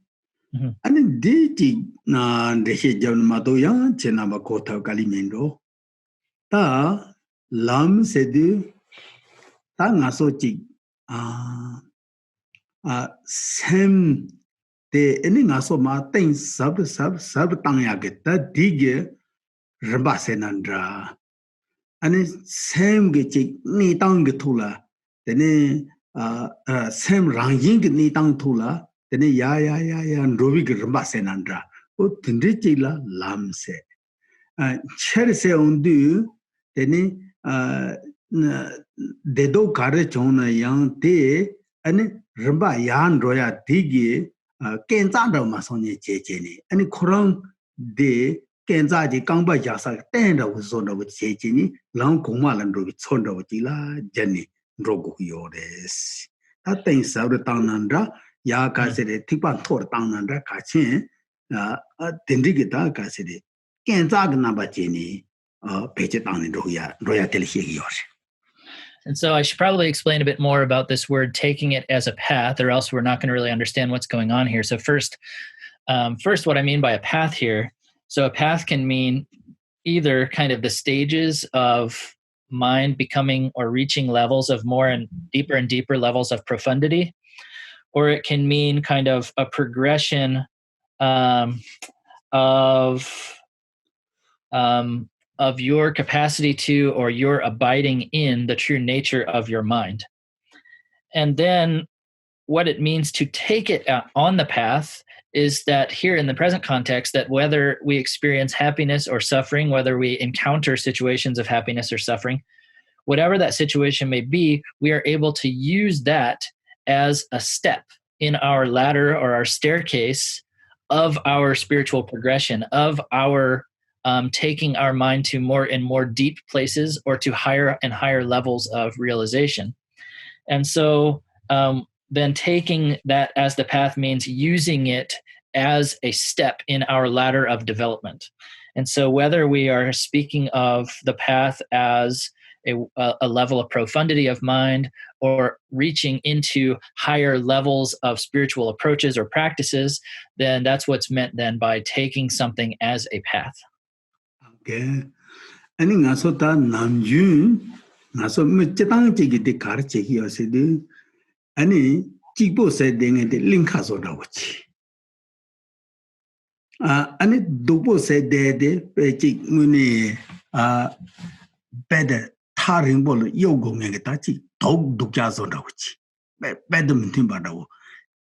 and diti na dehe jawn madoya chenaba kota kalimendo ta lam sedu ta ngaso chi sem de any ngaso ma ten sab tangya get ta dige ramba senandra and sem ge chi ni tang ge thula tene sem ranging ni tang thula tene ya robi ge ramba senandra o tinde chi la lam se cher se ondu tene dedo kare chona yang te ane ramba yan roya digi kenza da ma sonye cheche ni ane khorang de kenza ji kangba jasa ten da zo da cheche ni lang kongma lan ro bi chon da ji la jani rogo yores ta ten sa da tang nan da ya ka se de tikpa thor tang nan da ka chen tendi ge da ka se de kenza ga na ba ji ni peche tang ni roya tel hi yores. And so I should probably explain a bit more about this word, taking it as a path, or else we're not going to really understand what's going on here. So first, what I mean by a path here. So a path can mean either kind of the stages of mind becoming or reaching levels of more and deeper levels of profundity, or it can mean kind of a progression of your capacity to, or your abiding in the true nature of your mind. And then what it means to take it on the path is that here in the present context, that whether we experience happiness or suffering, whether we encounter situations of happiness or suffering, whatever that situation may be, we are able to use that as a step in our ladder or our staircase of our spiritual progression, of our taking our mind to more and more deep places, or to higher and higher levels of realization. And so then taking that as the path means using it as a step in our ladder of development. And so whether we are speaking of the path as a level of profundity of mind, or reaching into higher levels of spiritual approaches or practices, then that's what's meant then by taking something as a path. Okay. Ani ngaso ta namjun ngaso me chetang chigi de kar chigi ase de ani chigbo se denge de linka so da wuchi ani dobo se de pe chig muni bed tharing bol yogo nge ta chi dog dukja so da wuchi bed mintin ba da wo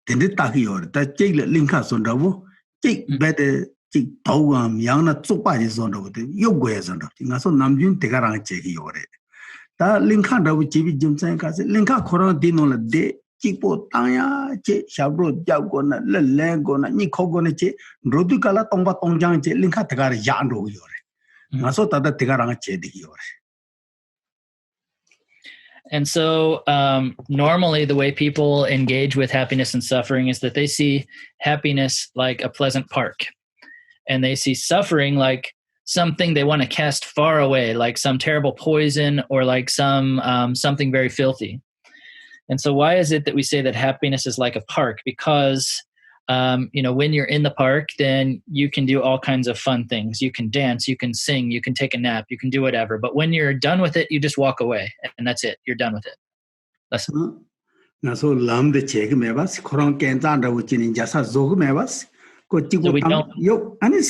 de ta ki yor ta chig linka so da wo chig bed 지 더우am 양나 쪽바지 zon도데 요고에 zon도 ngaso namjun tegarang chegi yore ta linka dabu jibi jimsan kase linka khorang dinola de chipo tanya che shabro jagona lele gona ni khogona che rodu kala tongba tongjang che linka tegar yando yore ngaso tada tegarang chedi yore. And so normally the way people engage with happiness and suffering is that they see happiness like a pleasant park. And they see suffering like something they want to cast far away, like some terrible poison, or like something very filthy. And so why is it that we say that happiness is like a park? Because when you're in the park, then you can do all kinds of fun things. You can dance, you can sing, you can take a nap, you can do whatever. But when you're done with it, you just walk away, and that's it. You're done with it. That's it. So lam de cheg mebas korang kenza da wuchini jasa zog mebas. So we don't. And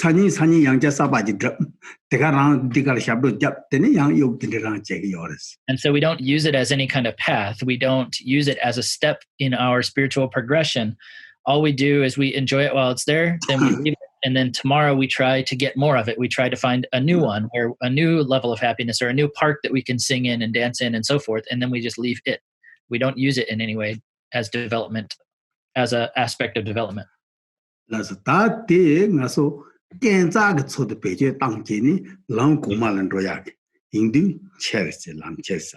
so we don't use it as any kind of path. We don't use it as a step in our spiritual progression. All we do is we enjoy it while it's there, then we leave it, and then tomorrow we try to get more of it. We try to find a new one, or a new level of happiness, or a new park that we can sing in and dance in and so forth, and then we just leave it. We don't use it in any way as development as an aspect of development. That's that day, so Genzag to the page, Tangini, Long Kumalan Royak, Indi, Cherish, Lam Chersa.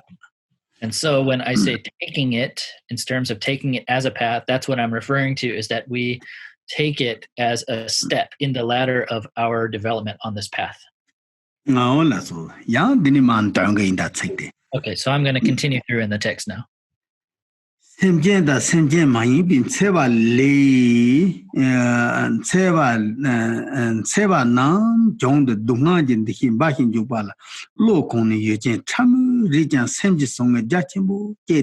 And so when I say taking it, in terms of taking it as a path, that's what I'm referring to, is that we take it as a step in the ladder of our development on this path. No, that's all. Young Diniman Danga in that city. Okay, so I'm going to continue through in the text now. Semjen da semjen mai bin tseba le tseba nam jong de dunga jin de hin ba hin ju ba la lo kong ni ye jen cham ri jan semji song ja chen bu ge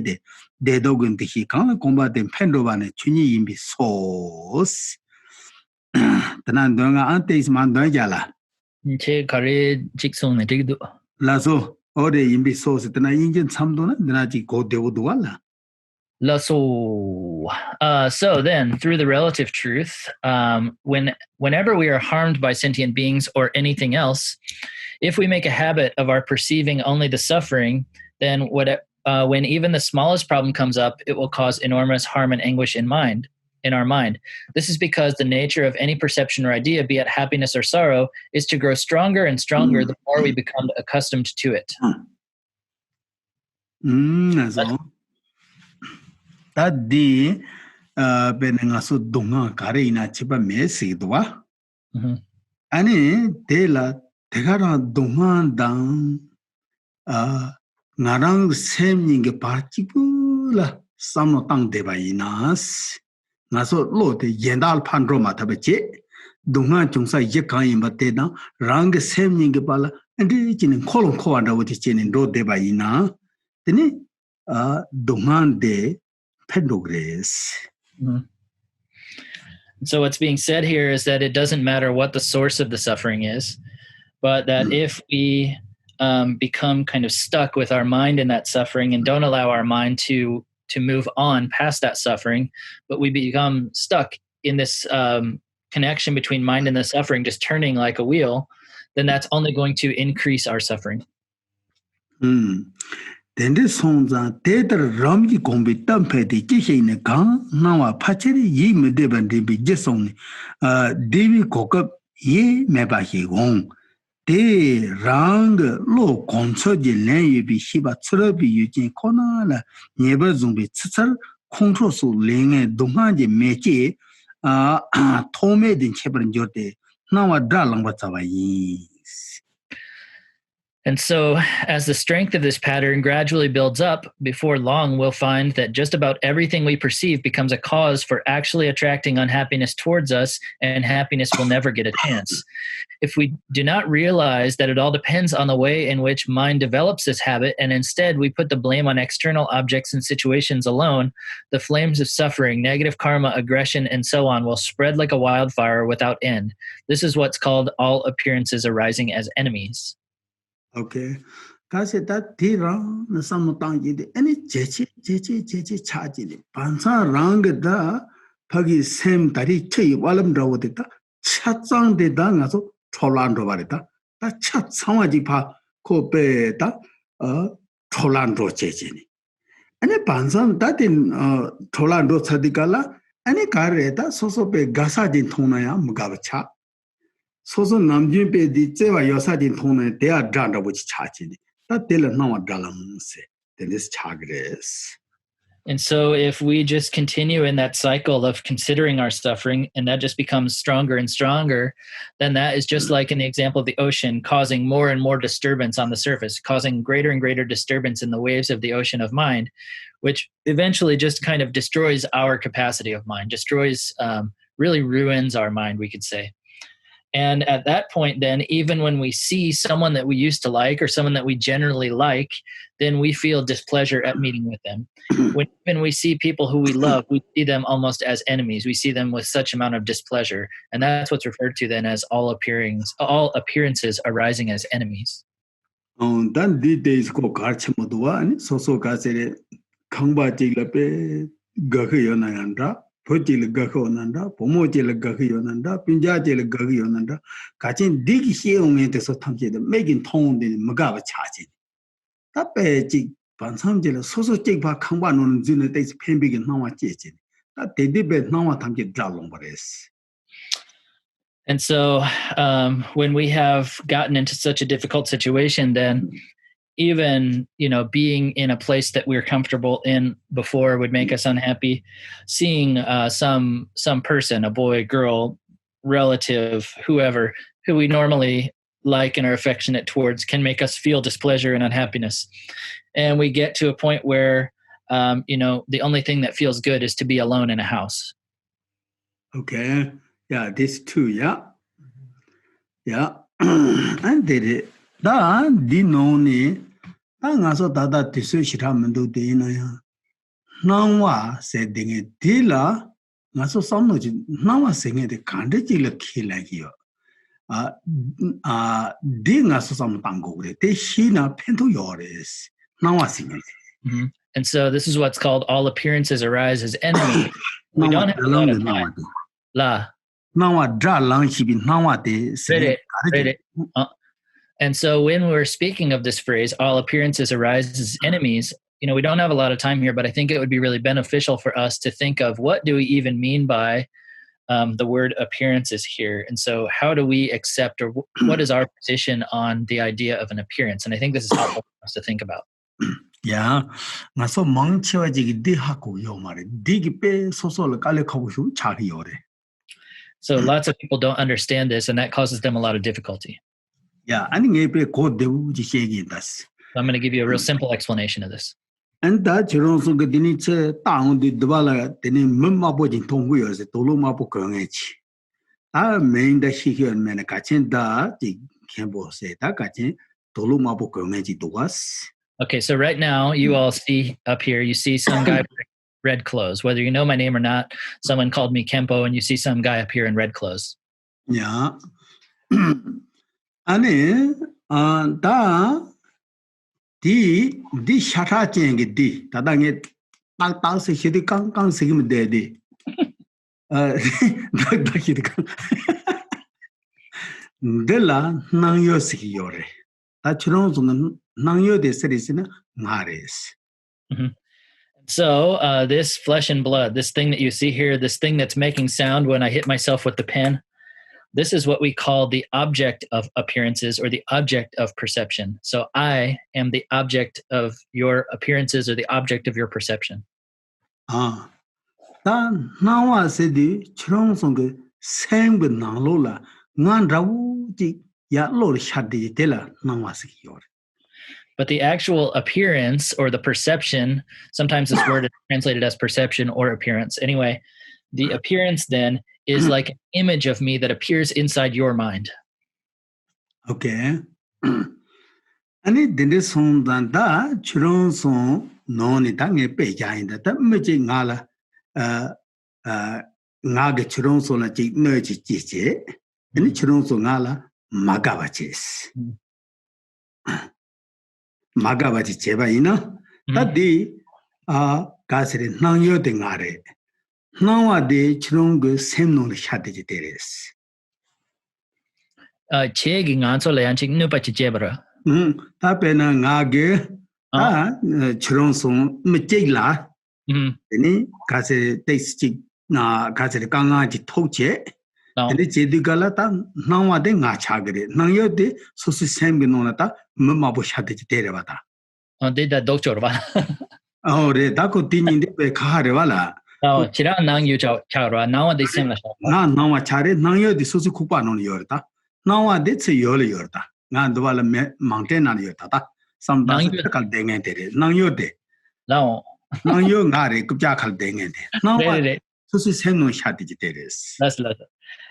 de do gun de hi kan kong ba den pen do ba ne chuni yin bi sos tanan dunga an te is man do ja la che kare jikson ne tig do la so o de yin bi sos tanan yin jen cham do na dana ji go de do la. So then, through the relative truth, whenever we are harmed by sentient beings or anything else, if we make a habit of our perceiving only the suffering, then when even the smallest problem comes up, it will cause enormous harm and anguish in our mind. This is because the nature of any perception or idea, be it happiness or sorrow, is to grow stronger and stronger the more we become accustomed to it. That's all. That day, Benangaso Dunga Karina Chipa Messi Dwa. Ani de la Tegara Dunga down Narang Seming particular Samotang de Bainas. Naso lo de Yendal Pandroma Tabache, Dunga Chungsa Yakai Mateda, Rang Seming Bala, and the Chin Colon Coanda with the Chin in Road de Baina. Then Dunga de So what's being said here is that it doesn't matter what the source of the suffering is, but that if we become kind of stuck with our mind in that suffering and don't allow our mind to move on past that suffering, but we become stuck in this connection between mind and the suffering, just turning like a wheel, then that's only going to increase our suffering. Then the songs are theater Ramji Combi Tampe de Kishin Gang, now a patchery ye medeban de be Jesson, David Cock ye meba he wong. De rang low concert ye lay be Shiba Turabi Eugene Conala, never zumbi tsar, control so ling Dungaji Meche, Tome in Chepran Jote, now a dralang what's And so as the strength of this pattern gradually builds up, before long we'll find that just about everything we perceive becomes a cause for actually attracting unhappiness towards us, and happiness will never get a chance. If we do not realize that it all depends on the way in which mind develops this habit, and instead we put the blame on external objects and situations alone, the flames of suffering, negative karma, aggression, and so on will spread like a wildfire without end. This is what's called all appearances arising as enemies. Okay. Kasi that tira na samutang jide any jechi chaji pansa rang da pagi sem dari chei walam rawo de ta chatsang de da ngaso cholan ro bare ta chat samaji pa ko pe ta cholan ro jeji ni ani pansa da tin cholan ro chadikala ani kare ta so pe gasa jin thona ya muga cha 소소 남진배 디제와 여사진 통에 대야 잔다부지 차지니 다 텔라 나와 달랑세 데스 차그레스. And so if we just continue in that cycle of considering our suffering, and that just becomes stronger and stronger, then that is just like in the example of the ocean, causing more and more disturbance on the surface, causing greater and greater disturbance in the waves of the ocean of mind, which eventually just kind of destroys our capacity of mind, really ruins our mind, we could say. And at that point, then, even when we see someone that we used to like or someone that we generally like, then we feel displeasure at meeting with them. When we see people who we love, we see them almost as enemies. We see them with such amount of displeasure. And that's what's referred to then as all appearances arising as enemies. Dan di days ko karche modwa so kasere khangba jigla pe gakhe yonayandra Pojil Gahonanda, Pomojil Gahionanda, Pinjajil Gahionanda, Kachin dig heung into Sotamji, making tone in Magawa charging. That page, Pansam, Soso Jigba Kamban on Zuna days pen big and Nama Jachin. And so when we have gotten into such a difficult situation, then even, being in a place that we're comfortable in before would make us unhappy. Seeing some person, a boy, girl, relative, whoever, who we normally like and are affectionate towards can make us feel displeasure and unhappiness. And we get to a point where, the only thing that feels good is to be alone in a house. Okay. Yeah, this too, yeah. Yeah. And did it. Da di no ni nga so dada tisu shiramandu de na ya. Nangwa se dinge dila nga so samno ji nangwa senge de kande ji la khila gi yo. Di nga so sam tango re te shina pento yores. Nangwa senge. And so this is what's called all appearances arise as enemies. We don't have a lot of time. La. And so when we're speaking of this phrase, all appearances arise as enemies, we don't have a lot of time here, but I think it would be really beneficial for us to think of what do we even mean by the word appearances here. And so how do we accept, or what is our position on the idea of an appearance? And I think this is helpful for us to think about. Yeah, so So lots of people don't understand this, and that causes them a lot of difficulty. Yeah, so I'm going to give you a real simple explanation of this. And that you also get in it down the Dvala, the name Mumabo Tong Wheels, the Tolumapo Kongech. I mean that she here and Menakachin da, the Campbell said, Takachi, Tolumapo Kongech to us. Okay, so right now you all see up here, you see some guy wearing red clothes. Whether you know my name or not, someone called me Kempo, and you see some guy up here in red clothes. Yeah. And da di shata cheng di tadang it tak se shidi kang sigim de di. Dela nang yo siki yore. So this flesh and blood, this thing that you see here, this thing that's making sound when I hit myself with the pen, this is what we call the object of appearances or the object of perception. So I am the object of your appearances or the object of your perception. But the actual appearance or the perception, sometimes this word is translated as perception or appearance. Anyway, the appearance then is like an image of me that appears inside your mind. Okay. And it did some than that, children so no ni tange pe jain that much ngala naga children so la chik nerchi chiche, and children so ngala magavachis. Magavachi cheba ina, that day gasri nang yo dingare. Nowadays, chilungu same no shadi teres. Cheging answer le anching no pachibra. Tapena ngage, chilung song mejila, any case tasty na case ganga toche, and it's edigalata, nowadays nachagre, nangyode, so same binonata, mumabo shadi terevata. Did that doctor? Oh, the Dako Dini de Karevala. No, Chira Nang you Chara, nowadays same. Now a chare, Nanga de Suzukupan on Yorta. Now I did say Yoli Yorta. Nanduala mountain on Yorta. Some Dakal Dengate. Nang yo de. No. Nang yo Gare, Kujakal Dengate. Now Susi Seno Shatiteres. That's letter.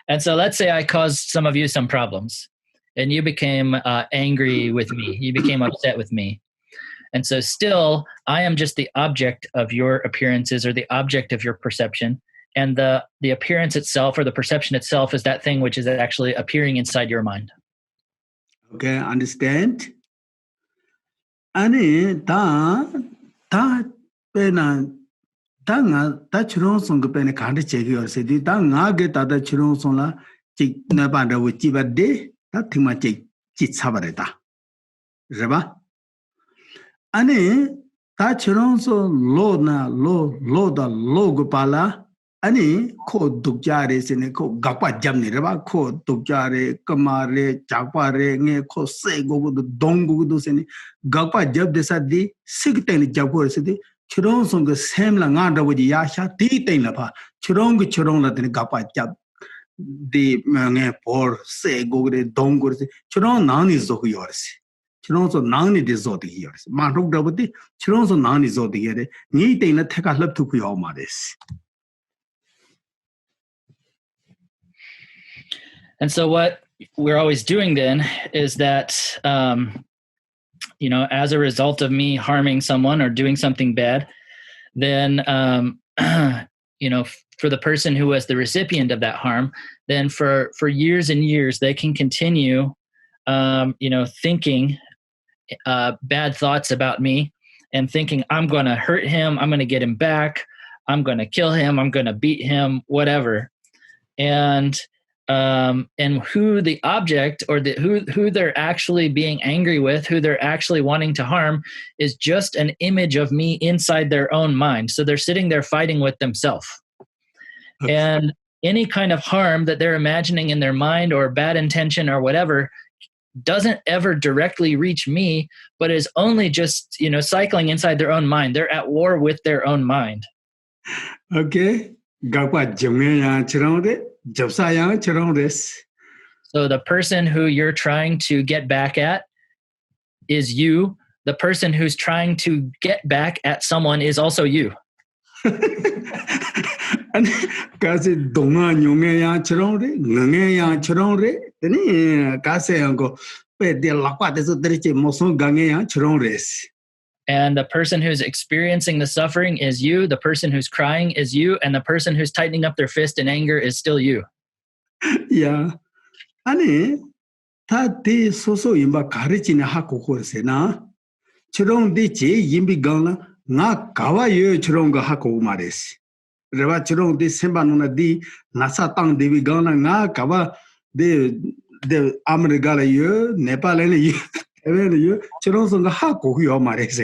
And so let's say I caused some of you some problems and you became angry with me. You became upset with me. And so still, I am just the object of your appearances or the object of your perception. And the appearance itself or the perception itself is that thing which is actually appearing inside your mind. Okay, understand? Ani ta pena tanga ta chirong song pena kandi chegi or se di ta nga ge ta da chirong song la chi na ba da wu chi ba de ta thima chi sabare ta. Reba? Ani ta chirong so lo gupala Ani ko dukjare sene ko gapa jamni reba ko dukjare kamare chapare nge ko se go do dongu do sene gapa jab desa di sigten jabor sidi chirong song ge sem la nga da wuji ya sha ti tain la pha chirong la den gapa jab di nge por se go de dongu se chirong na ni zo yo se chirong so na ni de zo de yo se ma rok da buti chirong so na ni zo de ye de ni tain la theka lap thu ku yo ma des. And so what we're always doing then is that, as a result of me harming someone or doing something bad, then, for the person who was the recipient of that harm, then for years and years, they can continue, thinking bad thoughts about me and thinking, I'm going to hurt him. I'm going to get him back. I'm going to kill him. I'm going to beat him, whatever. And who the object or who they're actually being angry with, who they're actually wanting to harm, is just an image of me inside their own mind. So they're sitting there fighting with themselves. Okay. And any kind of harm that they're imagining in their mind or bad intention or whatever doesn't ever directly reach me, but is only just, cycling inside their own mind. They're at war with their own mind. Okay. So the person who you're trying to get back at is you. The person who's trying to get back at someone is also you. And the person who's experiencing the suffering is you, the person who's crying is you, and the person who's tightening up their fist in anger is still you. Yeah. Ani ta de so yimba karichina hakoko se na. Chirong de je yimbi gana nga gawa yo chirong ga hakoko mares. Reba chirong de semba nuna di nasa tang devi gana nga gawa de America yo, Nepal yo. Chirong so nga hakoko yo mares.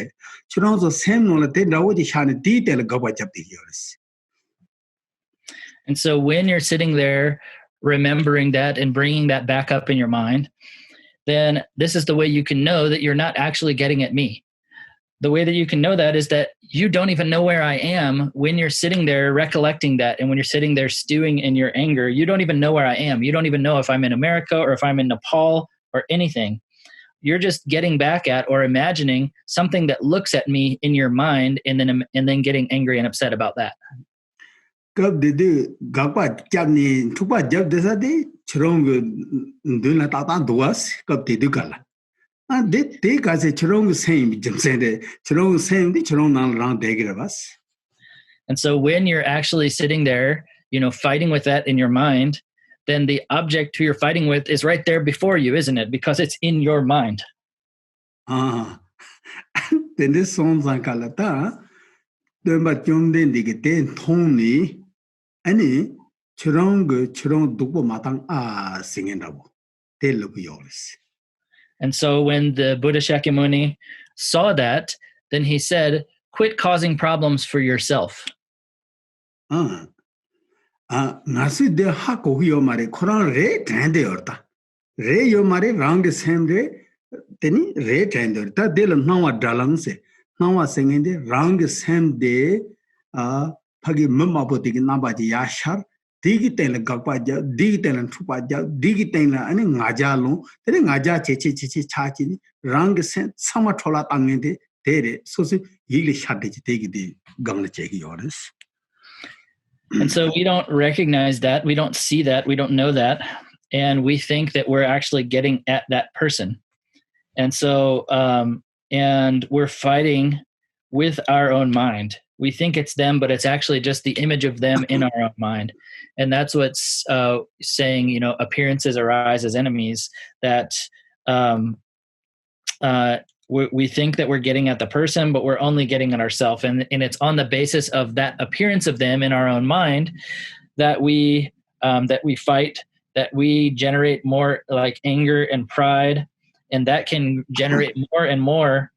Chirong so sem nuna de rawo di shane detail gawa japti yoris. And so when you're sitting there remembering that and bringing that back up in your mind, then this is the way you can know that you're not actually getting at me. The way that you can know that is that you don't even know where I am when you're sitting there recollecting that. And when you're sitting there stewing in your anger, you don't even know where I am. You don't even know if I'm in America or if I'm in Nepal or anything. You're just getting back at or imagining something that looks at me in your mind and then getting angry and upset about that. Kab de gapa jamni thupa jab desa de chirong duna ta duas kab de kala de ka se chirong same jamse de chirong same de chirong nal rang de grabas. And so when you're actually sitting there, fighting with that in your mind, then the object who you're fighting with is right there before you, isn't it? Because it's in your mind. Then this song kala ta de ba jom den de ten thong ni ani chirong dukbo matang singing rabo te lobu yoris. And so when the Buddha Shakyamuni saw that, then he said, quit causing problems for yourself. Nasi de hako yo mare koran re trende orta. Re yo mare rang sem re teni re trende orta de nawa dalang se nawa singing de rang sem de Pagi Mumabo dig Nabaji Yashar, Digital Gagbaja, Digital and Trupaja, Digital and Najalo, then Naja Chichi Chachini, Rang sent some trolla tangende, Tere, so Yili Shadich take the Gangla Cheki orders. And so we don't recognize that, we don't see that, we don't know that, and we think that we're actually getting at that person. And so, and we're fighting with our own mind. We think it's them, but it's actually just the image of them in our own mind. And that's what's saying, appearances arise as enemies, that we think that we're getting at the person, but we're only getting at ourselves. And it's on the basis of that appearance of them in our own mind that we fight, that we generate more like anger and pride, and that can generate more and more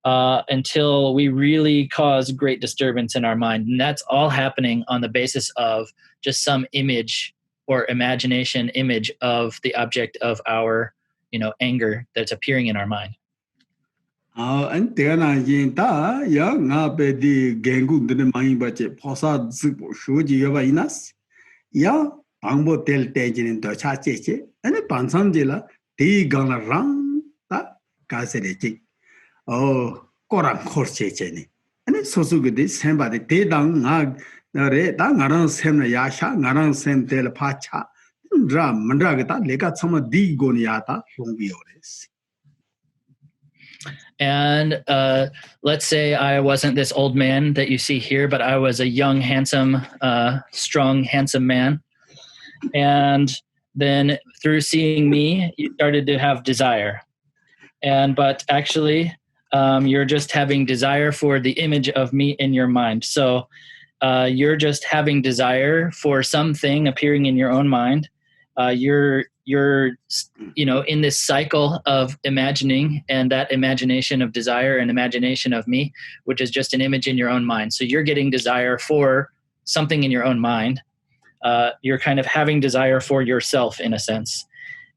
until we really cause great disturbance in our mind. And that's all happening on the basis of just some image or imagination image of the object of our, anger that's appearing in our mind. And then again, nga be di gengu de mai bache posa zibo shuji yaba inas. Ya bangbo tel tejin do cha cheche. Ane pansam jela di gana rang ta kasere chik. Oh, korang khor cheche ni. Ane sosu gede semba de te dang nga re ta ngarang sem na ya sha ngarang sem tel pa cha. Ndra mandra geta leka sama di goni ya ta longbi ores. And let's say I wasn't this old man that you see here, but I was a young, handsome, strong, handsome man. And then through seeing me, you started to have desire. But actually, you're just having desire for the image of me in your mind. So you're just having desire for something appearing in your own mind. You're in this cycle of imagining, and that imagination of desire and imagination of me, which is just an image in your own mind. So you're getting desire for something in your own mind. You're kind of having desire for yourself in a sense.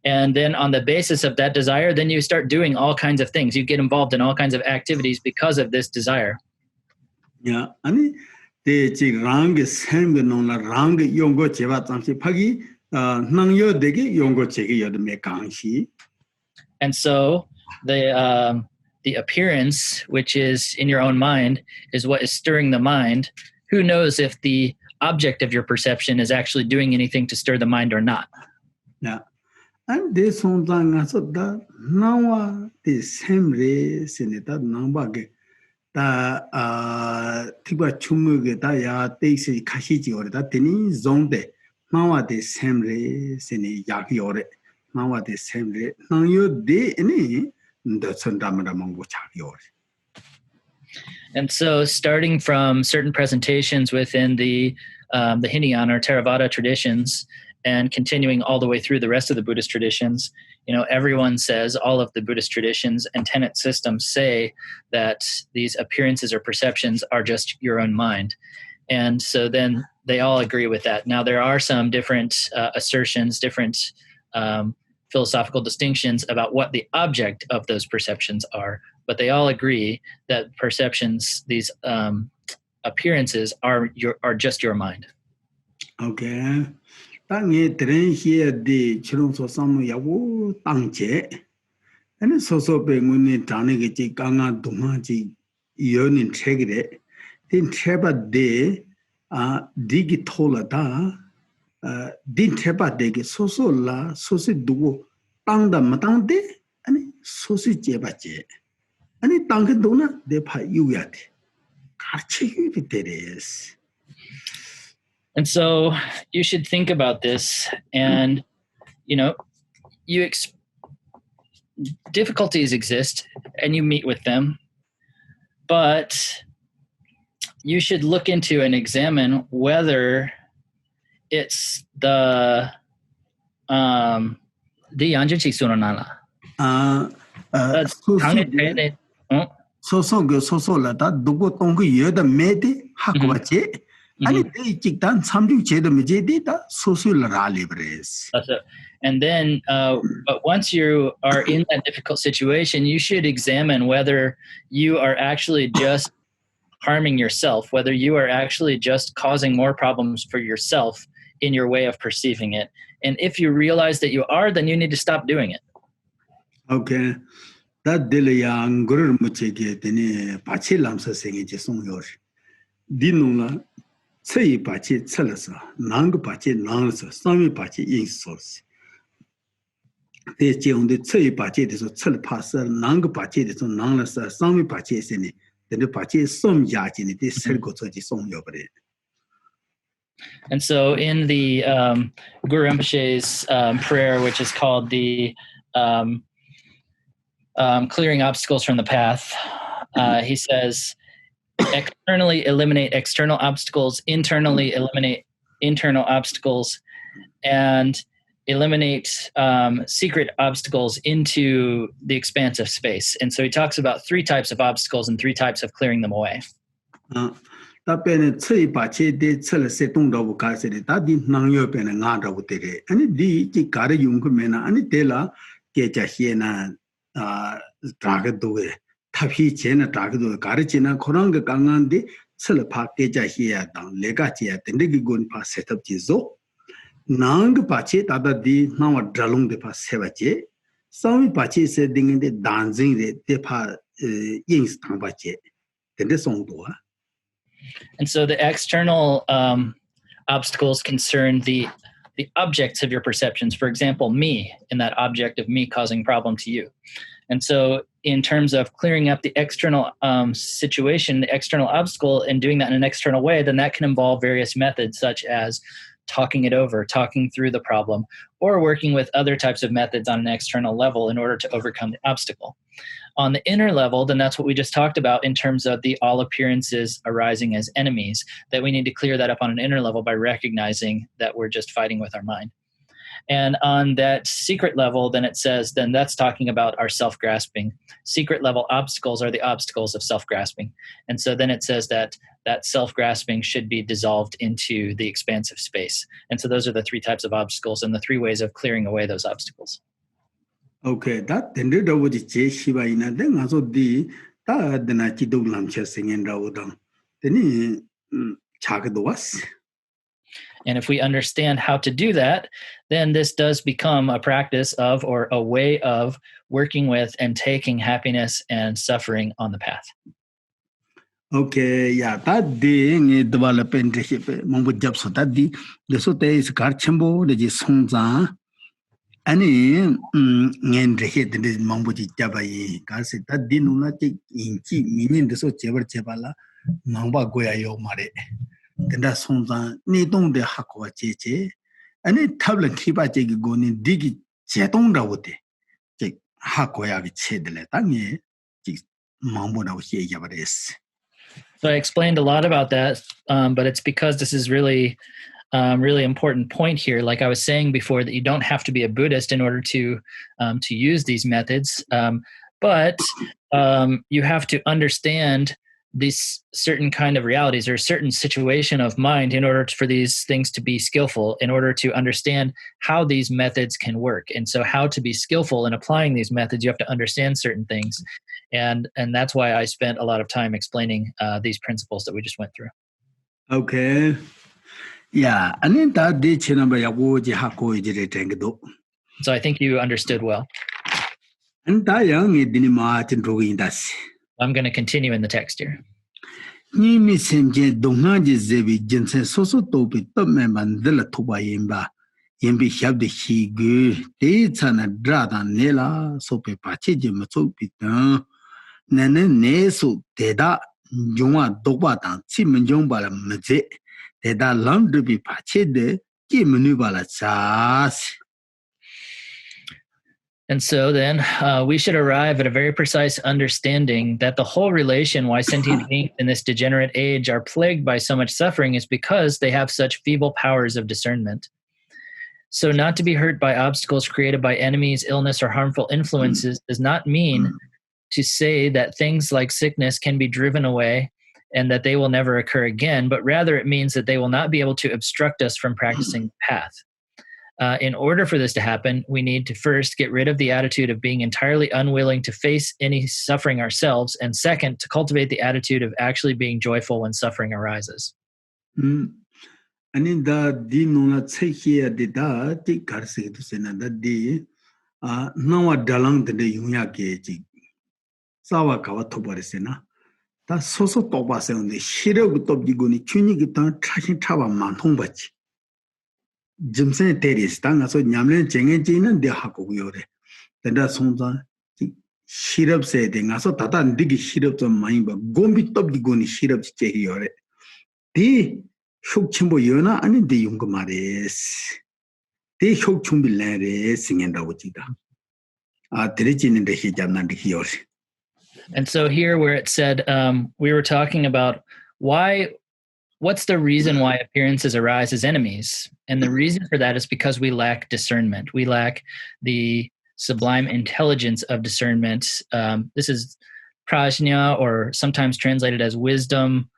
And then on the basis of that desire, then you start doing all kinds of things. You get involved in all kinds of activities because of this desire. Yeah, ani te chi rang sem ge nong la rang yong jeba tamsi phagi nang yo de ge yong che ge yo de me kang shi. And so the appearance, which is in your own mind, is what is stirring the mind. Who knows if the object of your perception is actually doing anything to stir the mind or not? Yeah. And this one thing so that now the same race in that number ge ta tiba chumu ge ta ya te si kashi ji ore da tini zone de now the same race in ya ki ore now the same race now you de ni the sandamara mongo cha ki ore. And so starting from certain presentations within the Hinayana or Theravada traditions and continuing all the way through the rest of the Buddhist traditions, everyone says, all of the Buddhist traditions and tenet systems say that these appearances or perceptions are just your own mind. And so then they all agree with that. Now, there are some different assertions, different philosophical distinctions about what the object of those perceptions are, but they all agree that perceptions, these appearances are just your mind. Okay. Tangi tren here de chirung so samu yawo tangche. And so be nguni tani ge chi kanga duma chi yonin chegre. Din treba de digi thola da din treba de ge so la so dugo tang da matang de ani so jeba je. Ani tang ge dona de pha yu ya de. Kachi yu teres. And so you should think about this, and difficulties exist and you meet with them, but you should look into and examine whether it's the yanjichi sunanala. So la da dugo tong ye da mede hakwache. And then, but once you are in that difficult situation, you should examine whether you are actually just harming yourself, whether you are actually just causing more problems for yourself in your way of perceiving it. And if you realize that you are, then you need to stop doing it. Okay. That delayang guru muchege dene pachi lamsa sengi jesong yor. Dinunga Tsai pachi tsalasa, nang pachi nangsa, sami pachi insos. They cheon the tsai pachi de so tsal pasa, nang pachi de so nanglasa, sami pachi seni, then the pachi som yachini, this sergoji som yobre. And so in the Guru Rinpoche's prayer, which is called the clearing obstacles from the path, he says, externally eliminate external obstacles, internally eliminate internal obstacles. And eliminate secret obstacles into the expanse of space. And so he talks about 3 types of obstacles and 3 types of clearing them away. 답변에 처이 바치데 처를 세동도 가세리 다디 낭요변에 나다고 되게 아니 디지 가르 용금에나 아니 데라 게자히에나 다가도에 탑히 제나 다가도 가르치나 그런 거 강한데 처를 파게자히야 당 레가지야 된데기 곤파 세탑 지조 나ang 바치 다다디 나와 드롱데 파 세바제 사미 바치 세딩인데 단징데 데파 인스 당바제 된데 송도아. And so the external obstacles concern the objects of your perceptions. For example, me, and that object of me causing problem to you. And so in terms of clearing up the external situation, the external obstacle, and doing that in an external way, then that can involve various methods such as talking it over, talking through the problem, or working with other types of methods on an external level in order to overcome the obstacle. On the inner level, then that's what we just talked about in terms of the all appearances arising as enemies, that we need to clear that up on an inner level by recognizing that we're just fighting with our mind. And on that secret level, then it says, then that's talking about our self-grasping. Secret level obstacles are the obstacles of self-grasping. And so then it says that that self-grasping should be dissolved into the expansive space. And so those are the 3 types of obstacles and the 3 ways of clearing away those obstacles. Okay, that tended over the Shiva in a then also the Nachido Namchag singing Raudang. Then Chagadoas. And if we understand how to do that, then this does become a practice of or a way of working with and taking happiness and suffering on the path. Okay, yeah, that day development Mambu Jabso that the so there is Karchambo, the Sonza. Ani ngen the Mambuji Jabai, Garsi, that dinuna take inchi, meaning the so chever chebala, Mamba Goya yo mare. Then that songs Nidong de Hakwa Cheche, and a tablet keep a jig going digi Chetong Rawote. Take Hakoya Chedle, Tanya, Mambo now here Yavares. So I explained a lot about that, but it's because this is really important point here. Like I was saying before, that you don't have to be a Buddhist in order to use these methods, but you have to understand these certain kind of realities or a certain situation of mind in order for these things to be skillful, in order to understand how these methods can work. And so how to be skillful in applying these methods, you have to understand certain things. And that's why I spent a lot of time explaining these principles that we just went through. Okay. Yeah, and then that did Hako. So I think you understood well. And that young das. I'm going to continue in the text here. Nimi semje dongaji zebi jensen soso topi tome mandela tuba yemba. Yembi shabde higu, te tsana drada nela, sope pacheje matsopi tan. Nene nesu teda jungwa dokwa tan, si menjongba la mze. Teda lamdrubi pachede, ki menuba la chas. And so then we should arrive at a very precise understanding that the whole relation why sentient beings in this degenerate age are plagued by so much suffering is because they have such feeble powers of discernment. So not to be hurt by obstacles created by enemies, illness, or harmful influences does not mean to say that things like sickness can be driven away and that they will never occur again, but rather it means that they will not be able to obstruct us from practicing the path. In order for this to happen, we need to first get rid of the attitude of being entirely unwilling to face any suffering ourselves, and second, to cultivate the attitude of actually being joyful when suffering arises. And in the dinona tsekia de da, take Garsi to send that day, now a dalang the Yunya Gage. Sawa Kawatobarisena. That's so tobas on the Shiro top Gigoni, Chunigitan, trashing Tava Mantombachi. Jimson Terry's tongue, so Yamlin Cheng and the Hakuyore. Then that's Sonza Shirab said, I saw Tata and Diggy Shirab to mine, but Gombi top Gigoni Shirab Chehiore. The Shok Chimbo Yona and the Yungamares. They show Chumbi singing the Wachita. Terechin in the Hijam and the Hiori. And so here where it said, we were talking about why what's the reason why appearances arise as enemies? And the reason for that is because we lack discernment. We lack the sublime intelligence of discernment. This is prajna, or sometimes translated as wisdom.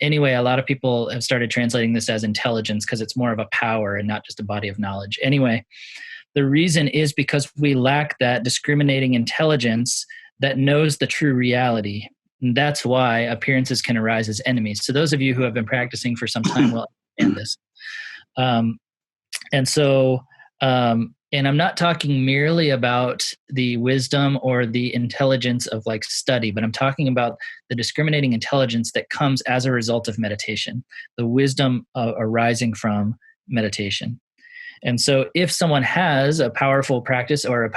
Anyway, a lot of people have started translating this as intelligence because it's more of a power and not just a body of knowledge. Anyway, the reason is because we lack that discriminating intelligence that knows the true reality. And that's why appearances can arise as enemies. So those of you who have been practicing for some time will understand this. And I'm not talking merely about the wisdom or the intelligence of like study, but I'm talking about the discriminating intelligence that comes as a result of meditation, the wisdom arising from meditation. And so if someone has a powerful practice or if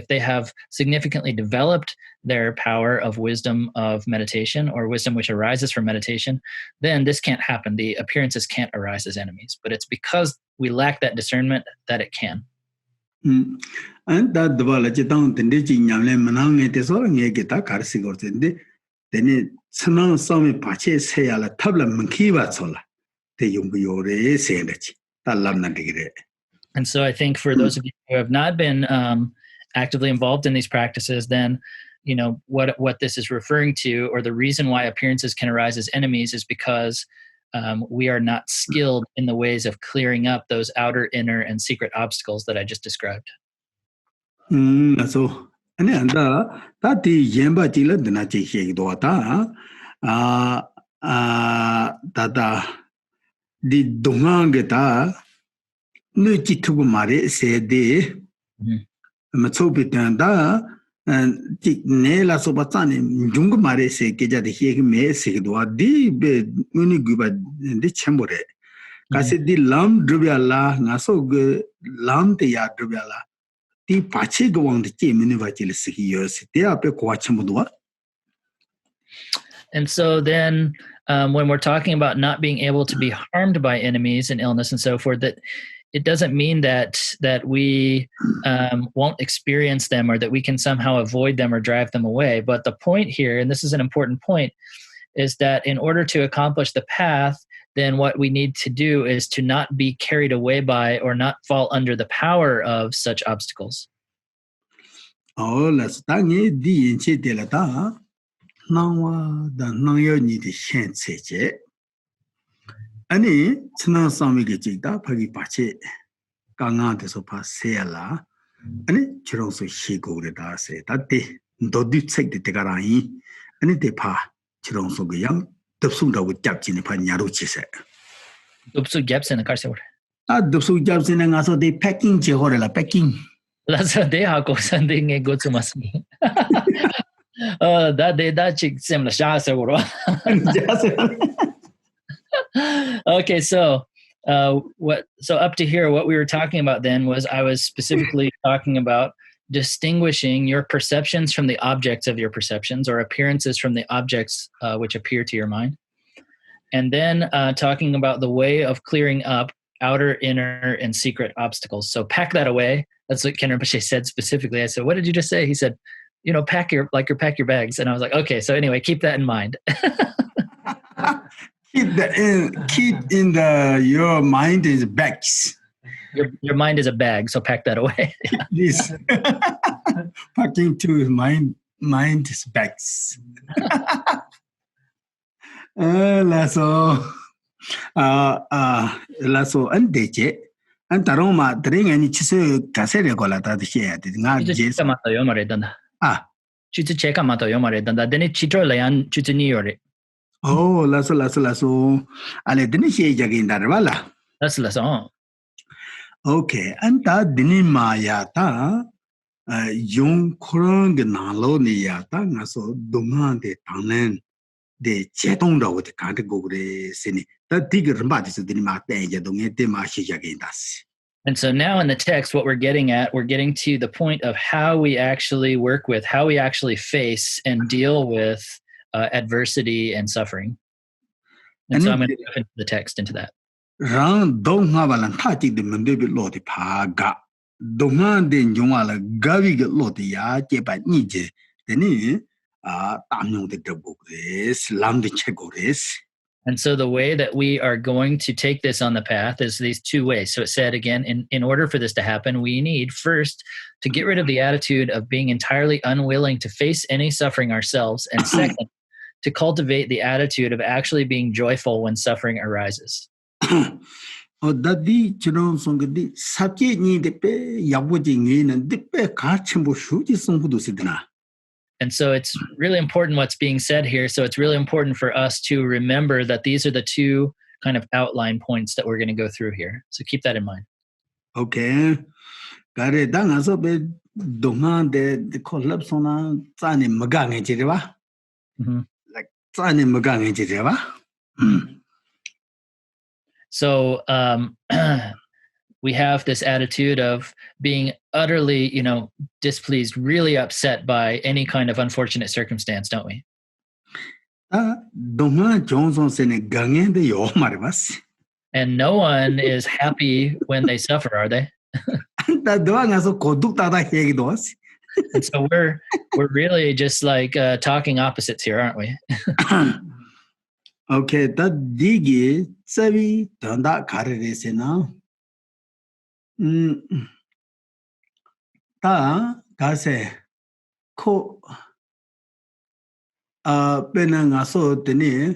they have significantly developed their power of wisdom of meditation or wisdom which arises from meditation, then this can't happen. The appearances can't arise as enemies, but it's because we lack that discernment that it can. And that duality down the Nyamle Manang it is all in a guitar carsigor in the then it Sanan Sami Pache say a la tabla Mankiva sola, the Yumbiore say that Lamna degree. And so I think for those of you who have not been actively involved in these practices, then you know what this is referring to, or the reason why appearances can arise as enemies is because we are not skilled in the ways of clearing up those outer, inner, and secret obstacles that I just described. So, and that the Yemba Tila Dinachi Hegdota, that the Dongangeta Nuchi Tugumare said the Matsopitanda. And Nela Sobatani, Jungumare se Keja the Hegme Sigdua, di be Muniguba the Chambore. Kasi di Lam Drubiala, Naso Lam de Ya Drubiala, di Pache go on the team in the years, they are Pequachamudua. And so then when we're talking about not being able to be harmed by enemies and illness and so forth, that it doesn't mean that we won't experience them or that we can somehow avoid them or drive them away. But the point here, and this is an important point, is that in order to accomplish the path, then what we need to do is to not be carried away by or not fall under the power of such obstacles. Oh, let's tangi di inchi de la ta. Nawa da nangyo ni de shen seje. Ani chana sami ge jigda phagi pache kanga de so pa sela ani chirong so shi go de da se ta de do du tsek de ga ra yi ani de pha chirong so ge yang dupsu da wo jap chin pha nya ro chi se dupsu jap se na kar se wo dupsu jap se na nga so de packing che ho la packing la sa de ha ko san de nge go tsu mas ni da de da chi sem la sha se wo ro Okay, so up to here, what we were talking about then was I was specifically talking about distinguishing your perceptions from the objects of your perceptions, or appearances from the objects which appear to your mind. And then talking about the way of clearing up outer, inner, and secret obstacles. So pack that away. That's what Khen Rinpoche said specifically. I said, what did you just say? He said, pack your bags. And I was like, okay, so anyway, keep that in mind. Keep in your mind is bags. Your mind is a bag, so pack that away. This packing to mind is bags. Lasso and deje and taroma drink any chisu casere colata the share did not just check amato yomare danda then it chitro layan chutini. Oh, lasso. Ale didn't say again that vala. That's the song. Okay, and that dinima yata young krong nalo ni yata naso dungan de tanen de chetong with the category sini. That digger is the dinima danger don't get them again. And so now in the text, what we're getting to the point of how we actually work with, how we actually face and deal with adversity and suffering. And so I'm going to go into the text into that. Rang dong havalan tati de mende bi lo di pa ga dongan de nyongala gawi ge lo di ya je ba ni je de ni ta nyong de de bo res lam de che go res And so the way that we are going to take this on the path is these two ways. So it said again, in order for this to happen, we need first to get rid of the attitude of being entirely unwilling to face any suffering ourselves. And second, to cultivate the attitude of actually being joyful when suffering arises. Dadi chino songdi sakye ni depe yabuji ngin depe ka chimbo shuji songbu sidna. And so it's really important what's being said here. So it's really important for us to remember that these are the two kind of outline points that we're going to go through here. So keep that in mind. Okay. Gare dang aso be donga de collab sona tsani magang jirewa. Like tsani magang jirewa. So we have this attitude of being utterly, displeased, really upset by any kind of unfortunate circumstance, don't we? And no one is happy when they suffer, are they? And so we're really just like talking opposites here, aren't we? Okay, that digi sabi tanda karere se na. Ta kase ko pena ngaso tene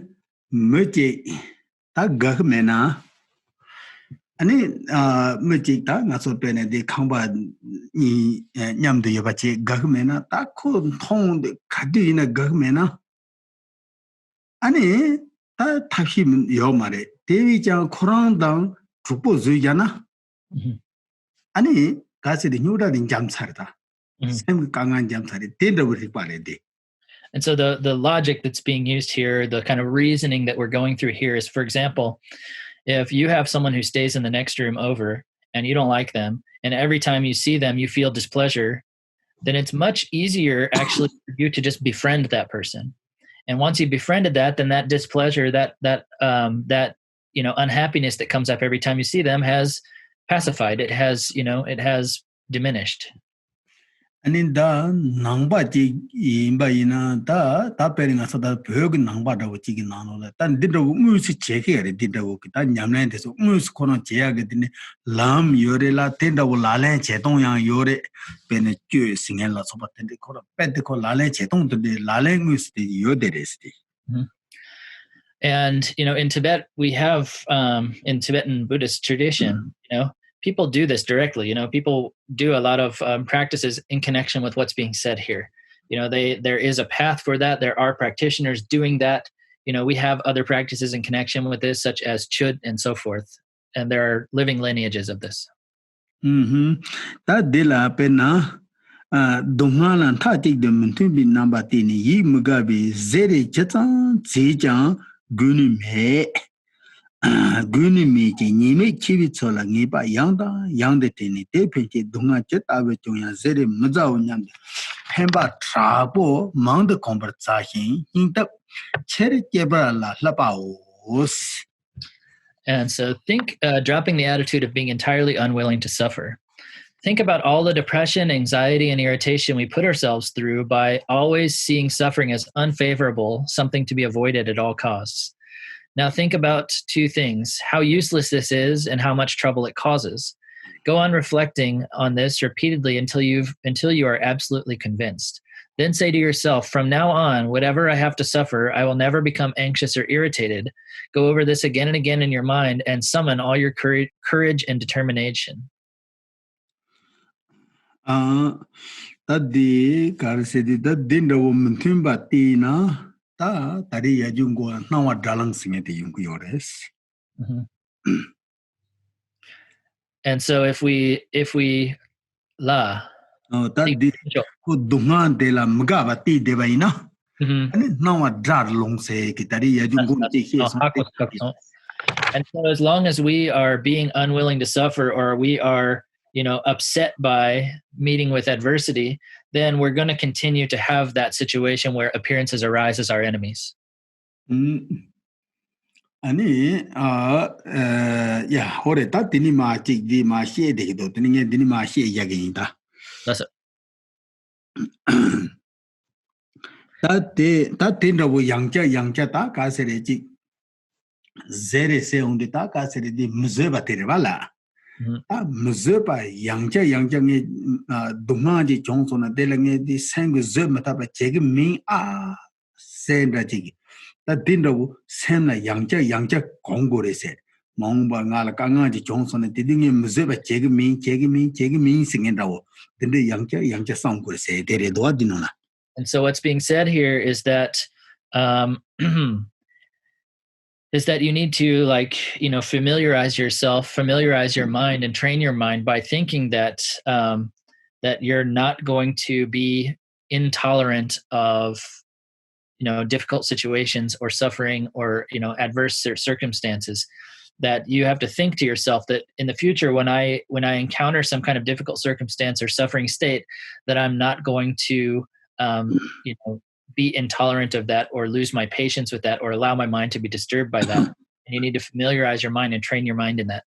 meji ta gahmena ani meji ta ngaso pena de khamba ni nyam de yabache gahmena ta ko thong de khadi na gahmena ani ta thashim yo mare devi jang khurang dang chupo zuijana ani kase de nyuda din jam sarda sem kangan jam sari tenda wuri pare de. And so the logic that's being used here, the kind of reasoning that we're going through here is, for example, if you have someone who stays in the next room over and you don't like them, and every time you see them you feel displeasure, then it's much easier actually for you to just befriend that person. And once you befriended that, then that displeasure, that unhappiness that comes up every time you see them has pacified. It has diminished. And in the nangba ji imba ina da pering asa da bhog nangba da chi gi nano la tan did mus che ke re did wo ta nyamne de so mus kono che ya ge din lam yore la tenda wo la le che tong yang yore pen chue singen la so pa ten de ko pet de ko la le che tong de la le mus de yo de resti. And in Tibet we have in Tibetan Buddhist tradition, people do this directly. People do a lot of practices in connection with what's being said here. There is a path for that. There are practitioners doing that. We have other practices in connection with this, such as chud and so forth. And there are living lineages of this. That de la pena dongalan ta tik de muntu bi namba tini yi mugabe zere chatan zejang gunu me. Guni me ni me chibi chola ngi ba yang de teni te phe dunga chet awe choya zere mza nyam phemba trabo mang de kombar cha hin tap chere kebra la lapa os. And so think, dropping the attitude of being entirely unwilling to suffer. Think about all the depression, anxiety, and irritation we put ourselves through by always seeing suffering as unfavorable, something to be avoided at all costs. Now think about two things: how useless this is and how much trouble it causes. Go on reflecting on this repeatedly until you are absolutely convinced. Then say to yourself, from now on, whatever I have to suffer, I will never become anxious or irritated. Go over this again and again in your mind and summon all your courage and determination. Tadi karsedi tadinda woman timba tina. And so if we la de la magabati de vaina long se and so as long as we are being unwilling to suffer, or we are upset by meeting with adversity, then we're going to continue to have that situation where appearances arise as our enemies. Ani hore ta tini ma chik di ma she de do tini dini ma she yagin ta. That's it. Ta te ta tinda wo yang cha ta ka se re chik Zere se on de ta ka se di mzeba terevala. Mzeba yangja nge dunga ji jongso na delange di sang zeba ta ba jege min a sendra ji. Ta dinro sem na yangja gongore se. Mongba ngala kanga ji jongso na didinge mzeba jege min singen rawo. Dinde yangja sangore se dere doa dinona. And so what's being said here is that is that you need to familiarize your mind and train your mind by thinking that that you're not going to be intolerant of difficult situations or suffering or adverse circumstances. That you have to think to yourself that in the future when I encounter some kind of difficult circumstance or suffering state, that I'm not going to be intolerant of that or lose my patience with that or allow my mind to be disturbed by that. And you need to familiarize your mind and train your mind in that.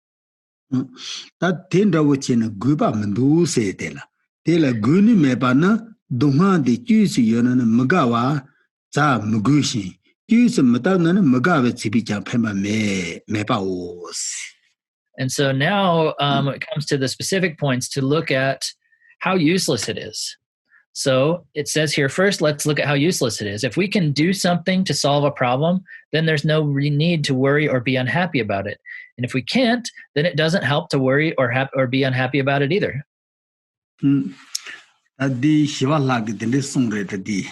That tenda wachina guba mandu se tela. Tela guni mebana dunga de juice yona magawa za mugushi. Juice matana magawa zibicha pema meba os. And so now it comes to the specific points to look at how useless it is. So it says here, first, let's look at how useless it is. If we can do something to solve a problem, then there's no need to worry or be unhappy about it. And if we can't, then it doesn't help to worry or be unhappy about it either. Adi shiva lag dinde sungre tadi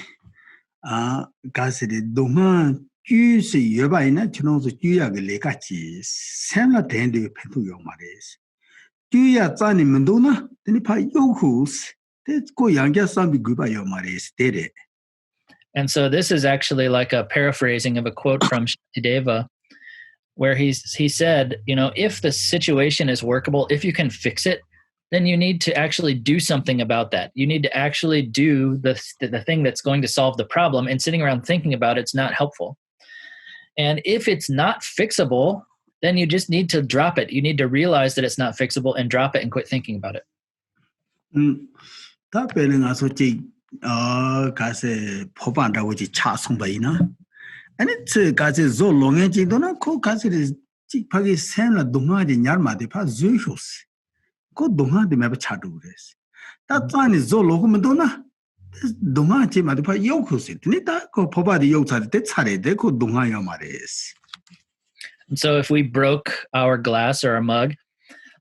kasiri dunga juice yobaina chinoso juya ge lekachi semla tende pentu yomares. Juya zani mendona dini pa yokus. And so this is actually like a paraphrasing of a quote from Shantideva, where he said, if the situation is workable, if you can fix it, then you need to actually do something about that. You need to actually do the thing that's going to solve the problem, and sitting around thinking about it's not helpful. And if it's not fixable, then you just need to drop it. You need to realize that it's not fixable and drop it and quit thinking about it. Ta pele nga so chi kase phobanda wo chi cha song bai na ani tse kase zo longen chi do na ko kase chi phagi sen la dunga ji nyar ma de pha zu shos ko dunga de ma ba cha du res ta tani zo lo ko ma do na dunga chi ma de pha yo ko se ni ta ko phoba de yo cha de cha re de ko dunga yo ma res. And so if we broke our glass or our mug,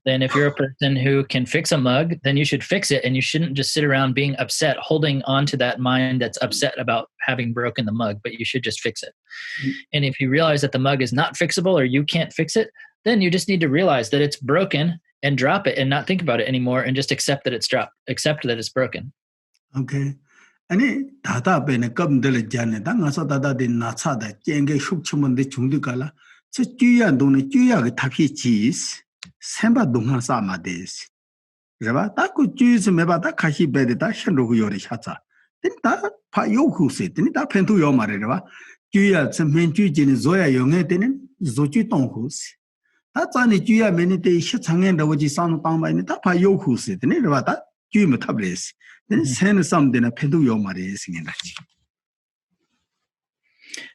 then if you're a person who can fix a mug, then you should fix it, and you shouldn't just sit around being upset, holding on to that mind that's upset about having broken the mug, but you should just fix it. And if you realize that the mug is not fixable or you can't fix it, then you just need to realize that it's broken and drop it and not think about it anymore and just accept that it's broken. Okay. Ani tata bene kam dele jane da ngasa tata de na cha da jenge shuk chumon de chung de kala che juya dong ne juya ge taphi chis semba dunga sama des. Raba ta ku juice meba ta kashi bede ta shenro ku yore chacha. Tin ta pa yoku se tin ta pentu yo mare raba. Juya se menju jin zoya yonge tin zoju tong ku se. Ta zani juya meni de shi changen da woji san tang ba ni ta pa yoku se tin raba ta ju me tables. Tin sen sam de na pentu yo mare singen da.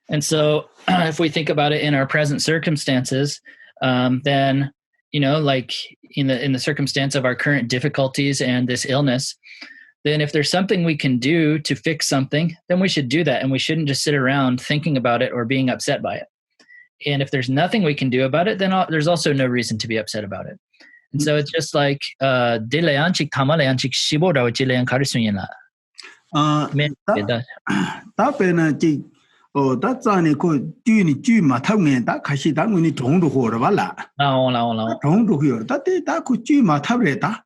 And so if we think about it in our present circumstances, then like in the circumstance of our current difficulties and this illness, then if there's something we can do to fix something, then we should do that. And we shouldn't just sit around thinking about it or being upset by it. And if there's nothing we can do about it, then there's also no reason to be upset about it. And so it's just like, dilayanchik tamayanchik shibo da jilayan karisunyana. Oh, that's an echo. Do you matam that kashi dang when you don't do horror? Don't do here. That could you matabreta?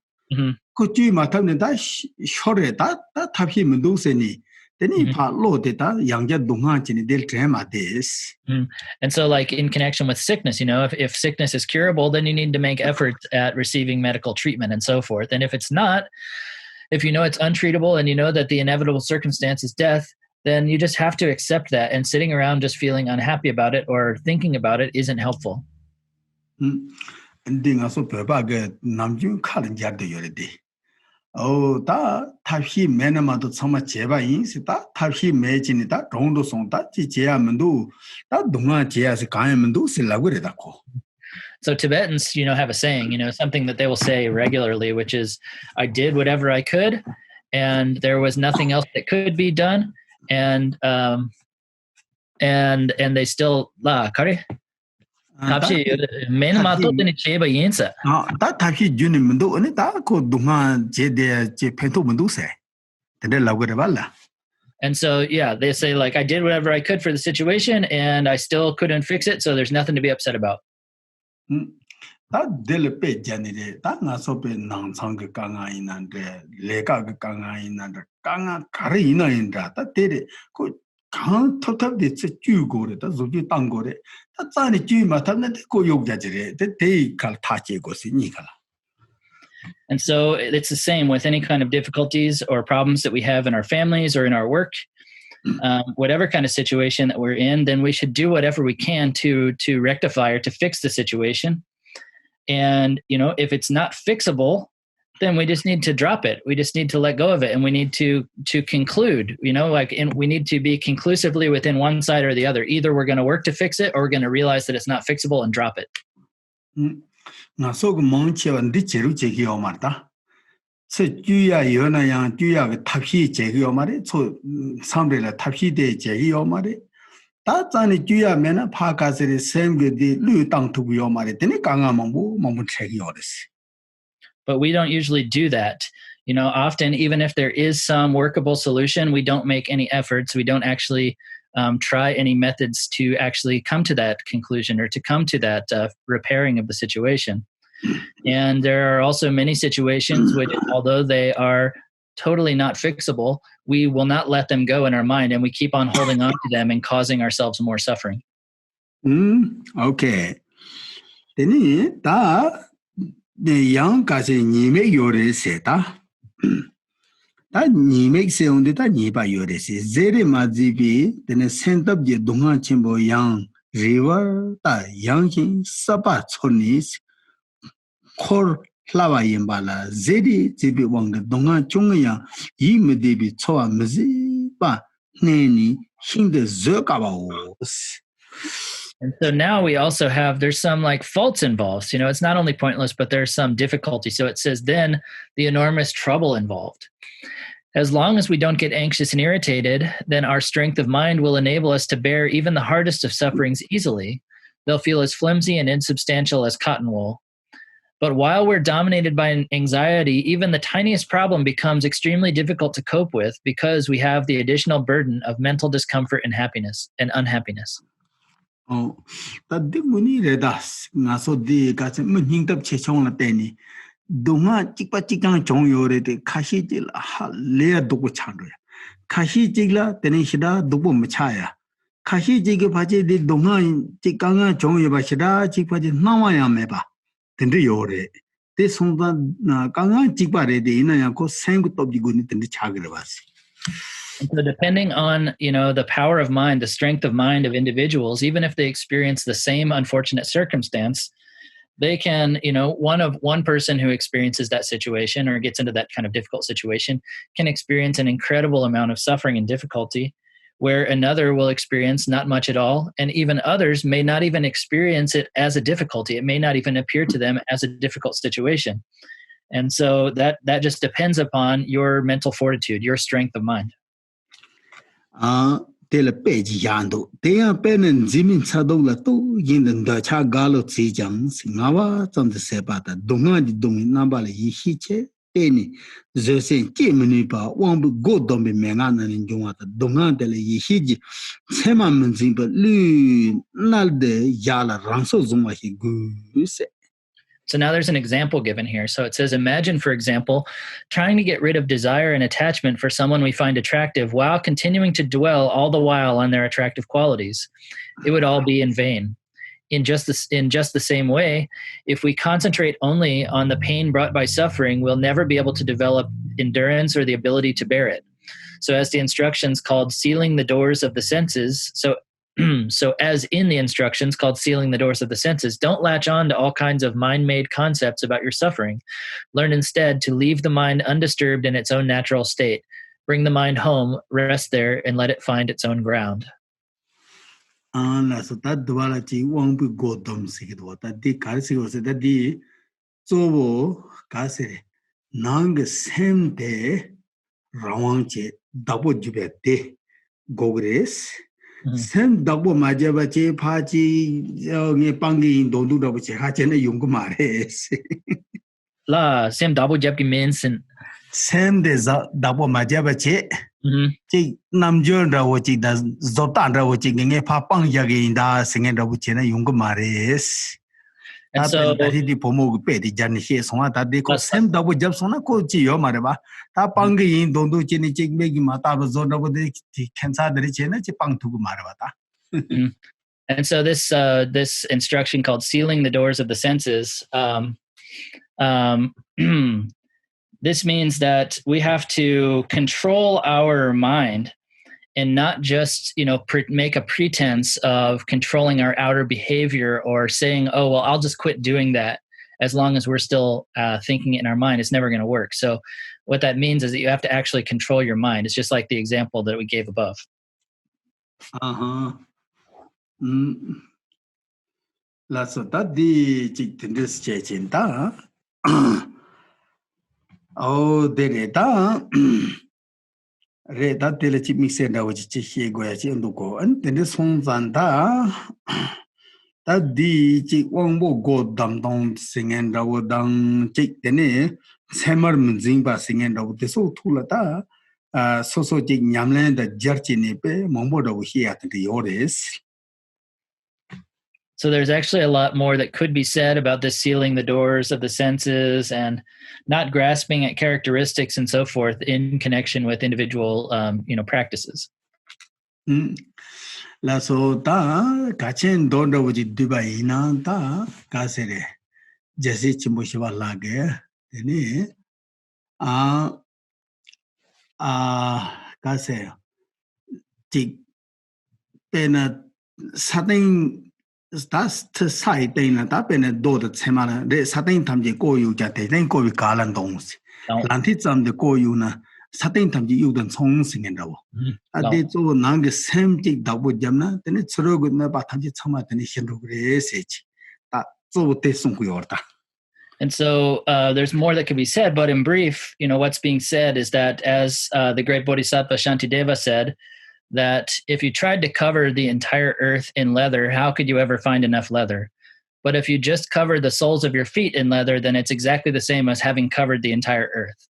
Could you matam that short that have him and do any? Then he part loaded that younger dungan in the drama days. And so, like in connection with sickness, if sickness is curable, then you need to make efforts at receiving medical treatment and so forth. And if it's not, if it's untreatable and that the inevitable circumstance is death, then you just have to accept that, and sitting around just feeling unhappy about it or thinking about it isn't helpful. And then also Papa get Namchag Khen Rinpoche Oh, ta tashi menama to sama jeba yin si ta tashi mejini ta rondo song ta ji jea mendu ta dunga jea si kaya mendu si lagure da ko. So Tibetans, have a saying, something that they will say regularly, which is, I did whatever I could, and there was nothing else that could be done. And they still kare. Tapshi menama to ni jeba yin sa. Ta tashi juni mendu ani ta ko dunga je de je pento mendu se. Tende lagure bala. And so, yeah, they say like, I did whatever I could for the situation and I still couldn't fix it. So there's nothing to be upset about. Ta dele pe janire ta nga so pe nang sang ke kanga inande leka ke kanga inande kanga kare ina inda ta tere ko kang thot thot de che chu go re ta zo ji tang go re ta za ni chu ma ta ne ko yog ja jire de kal tha che go si ni kala. And so it's the same with any kind of difficulties or problems that we have in our families or in our work. Whatever kind of situation that we're in, then we should do whatever we can to rectify or to fix the situation. And, if it's not fixable, then we just need to drop it. We just need to let go of it. And we need to conclude, we need to be conclusively within one side or the other. Either we're going to work to fix it or we're going to realize that it's not fixable and drop it. Na so mong che wan di cheru che ki o marta. Se juya yo na yang juya ge taphi che ki o mare so samre la taphi de che ki o mare. Ta zani juya me na pha ka se sem ge di lu tang tu yo mare tene ka nga mong che ki o des. But we don't usually do that. Often even if there is some workable solution, we don't make any efforts. We don't actually try any methods to actually come to that conclusion or to come to that repairing of the situation. And there are also many situations which, although they are totally not fixable, we will not let them go in our mind, and we keep on holding on to them and causing ourselves more suffering. Okay. Teni ta de yang ka se ni me yore se ta. Ta ni me se onde ta ni ba yore se zere ma ji bi tene sentap je dunga chimbo yang river ta yang kin sapa choni Kor Lava Yimbala, Zedi, Zibi Wang, the Donga Chunga, Yimedibi, Choa Miziba, Nani, Hind Zerkawas. And so now we also have, there's some like faults involved. It's not only pointless, but there's some difficulty. So it says then the enormous trouble involved. As long as we don't get anxious and irritated, then our strength of mind will enable us to bear even the hardest of sufferings easily. They'll feel as flimsy and insubstantial as cotton wool. But while we're dominated by anxiety, even the tiniest problem becomes extremely difficult to cope with because we have the additional burden of mental discomfort and happiness and unhappiness. Oh, that the money redas, Naso de Gatsing up Chechong Lateni. Dunga Chipachikan Chong Yore, Kashijil, Lea Dugu Chandra. Kashijigla, Tenishida, Dubu Machaya. Kashijig Pachi de Dunga Chikanga Chong Yabashida, Chipaji Nawaya Meba. Yore. This one Kanga Chipare de Inayako sang top the good in the Chagravas. So depending on, the power of mind, the strength of mind of individuals, even if they experience the same unfortunate circumstance, they can, one person who experiences that situation or gets into that kind of difficult situation can experience an incredible amount of suffering and difficulty, where another will experience not much at all, and even others may not even experience it as a difficulty. It may not even appear to them as a difficult situation. And so that just depends upon your mental fortitude, your strength of mind. Tele page yando, they are pen and Jimin Sadola to yin the Chagalo Zijang, Singawa, some the Sebata, Dunga di Dumi Nabali Yihiche. Any the same Kiminipa won't go don't be Mengan and Jumata, Dongantele Yihiji, Semaman Zimba, Lu Nalde Yala Ranso Zumahi Goose. So now there's an example given here. So it says, imagine, for example, trying to get rid of desire and attachment for someone we find attractive while continuing to dwell all the while on their attractive qualities. It would all be in vain. In just the same way, if we concentrate only on the pain brought by suffering, we'll never be able to develop endurance or the ability to bear it. So as the instructions called sealing the doors of the senses, so So as in the instructions called sealing the doors of the senses, don't latch on to all kinds of mind-made concepts about your suffering. Learn instead to leave the mind undisturbed in its own natural state. Bring the mind home, rest there, and let it find its own ground. So that duality won't be good. That the Karsi was that the so Kasere Nang same day Rawanche double jubete Gogres. Same double Majabache Pachi Pangi don't do double Hachena Yungumares. La same double jabki means and Same days double Majabache. Namjun Rawachi does Zotandra watching a papang yagi da singing Rabuchena Yungumares. and so that he promote petty Jan here, so that they call same double jobs on a coach, your maraba. Tapangi don't do chinny chick making Mataba Zona with the cancer the Chena Chipang to Maravata. And so this this instruction called sealing the doors of the senses, this means that we have to control our mind and not just, make a pretense of controlling our outer behavior or saying, oh, well, I'll just quit doing that as long as we're still thinking it in our mind. It's never going to work. So what that means is that you have to actually control your mind. It's just like the example that we gave above. That's that the this changing da. Oh, the Re that telechi mixenda which he goyachi and go and then this one zanda that the chick one will go dum dum sing and our dum chick dene Samar Mzimba sing and out the so tulata so chick Yamland the Jerchi nepe Mombodo here at the orders. So there's actually a lot more that could be said about this sealing the doors of the senses and not grasping at characteristics and so forth in connection with individual, practices. La so ta kachen donda wuji dubai na ta kasere jesi chimbushiwa lage deni kase tik pena sating that's to side thing that been a door that semana de satin tamji go you jate then go with galan dons lantitzam the go you na satin tamji you dan song singing raw ade so nang same tik double jamna then it's so good na ba tamji chama then hindu research that so te song yorta. And so there's more that can be said, but in brief, what's being said is that as the great Bodhisattva Shantideva said, that if you tried to cover the entire earth in leather, how could you ever find enough leather? But if you just cover the soles of your feet in leather, then it's exactly the same as having covered the entire earth.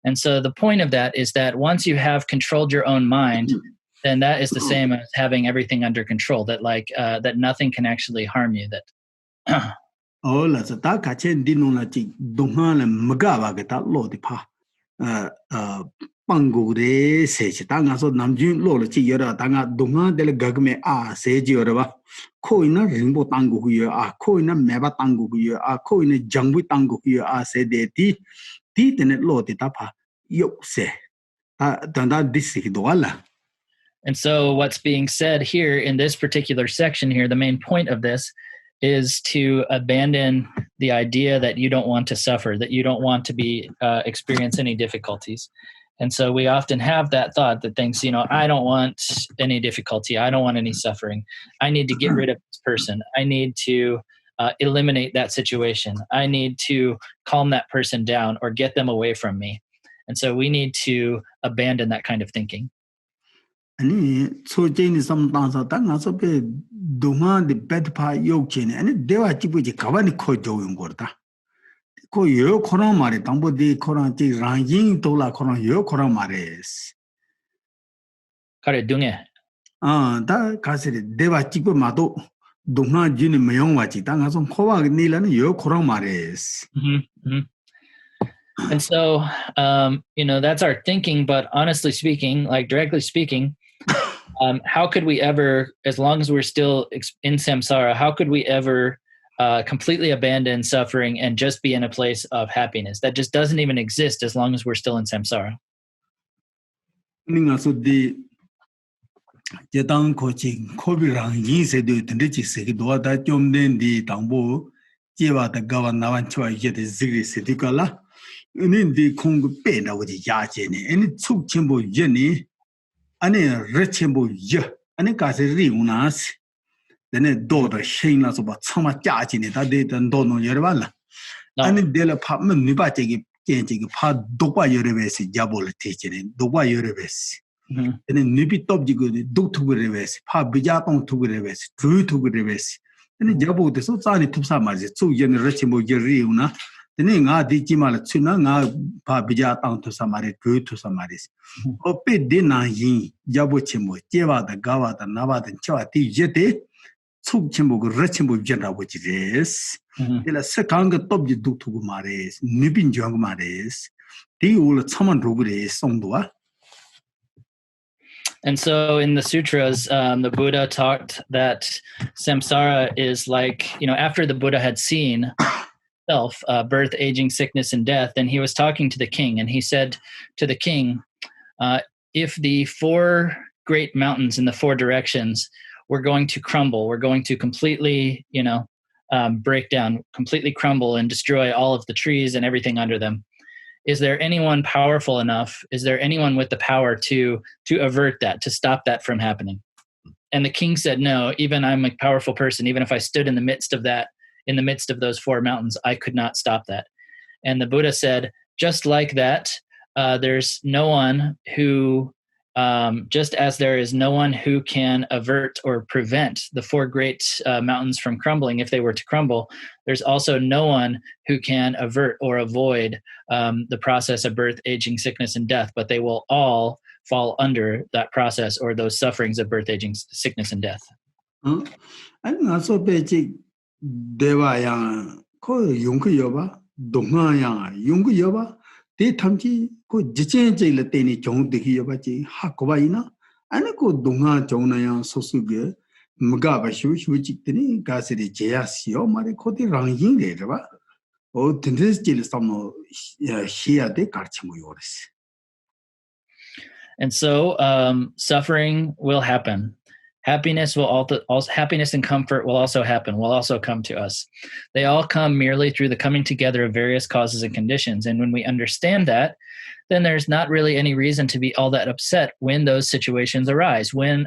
And so the point of that is that once you have controlled your own mind, then that is the same as having everything under control, that that nothing can actually harm you. That oh, let's attack Kachen Dinonati Dungan and Magava get that low the pa. Pango de Sechitanga so Namjun Lolachi Yora Tanga Dunga del Gagme Seji Yorava Koina Rimbo Tango here are Koina Meva Tango here are Koina Jangwi Tango here are said de tea tenet lo the tapa yok se Danda Disidoala. And so what's being said here in this particular section here, the main point of this is to abandon the idea that you don't want to suffer, that you don't want to be experience any difficulties. And so we often have that thought that thinks, I don't want any difficulty. I don't want any suffering. I need to get rid of this person. I need to eliminate that situation. I need to calm that person down or get them away from me. And so we need to abandon that kind of thinking. And so Jane is sometimes a tanga so be Dunga the bed pie yoke chain and they were chibuji Kavani Kojo in Gorda. Ko yo koran mare tambo de koran ti ranjing tola koran yo koran mares Kare dunge da kasere deva chipo mado dunga jini meyong wachi tanga son kowa nilan yo koran mares. And so that's our thinking, but honestly speaking, like directly speaking, how could we ever, as long as we're still in samsara, how could we ever completely abandon suffering and just be in a place of happiness? That just doesn't even exist as long as we're still in samsara. So the 제당 코치 코비랑 인세도 된지 세기 도와다 좀 된디 당보 제와다 가와 나완 치와 이게 지그리 세디깔라 은인디 콩고 빼나오지 야제니 아니 축침보 예니 아니 레침보 예 아니 가세 리우나스 내네 도더 쉐인라서 봐 참아 짜지니 다데던 도노 여러발라 아니 데라 파면 니바제기 겐제기 파 독바 여러베시 자볼 티치니 독바 여러베시 ene nibi top jigo duk thugu reves pha bija tong thugu reves dru thugu reves ene jabo de so tsani thupsa ma je chu yen rachimo yeri una ene nga di chi ma la chuna nga pha bija tong thupsa ma re dru thupsa ma re o pe de na yin jabo chimo jewa da gawa da nawa da chwa ti yete chu chimo go rachimo jena bo ji res ela se kang ga top ji duk thugu ma re nibi jong ma re ti ul chaman ro re song do. And so in the sutras, the Buddha taught that samsara is like, after the Buddha had seen self, birth, aging, sickness, and death, then he was talking to the king. And he said to the king, if the four great mountains in the four directions were going to crumble, we're going to completely, break down, completely crumble and destroy all of the trees and everything under them. Is there anyone powerful enough? Is there anyone with the power to avert that, to stop that from happening? And the king said, no, even I'm a powerful person. Even if I stood in the midst of that, in the midst of those four mountains, I could not stop that. And the Buddha said, just like that, there's no one who, just as there is no one who can avert or prevent the four great mountains from crumbling if they were to crumble, there's also no one who can avert or avoid the process of birth, aging, sickness, and death, but they will all fall under that process or those sufferings of birth, aging, sickness, and death. And also, Deva yang ko yung yoba, donga yang yung yoba, they tamji ko jichen jay late ni chong deki yoba ji hakoba ina, and ko donga chong na yang sosuge. Mga shu jitini gasiri jayasio mare koti ranging reba o tendres jil samo shia de karchimo yores. And so suffering will happen. Happiness will also happiness and comfort will also happen, will also come to us. They all come merely through the coming together of various causes and conditions. And when we understand that, then there's not really any reason to be all that upset when those situations arise. When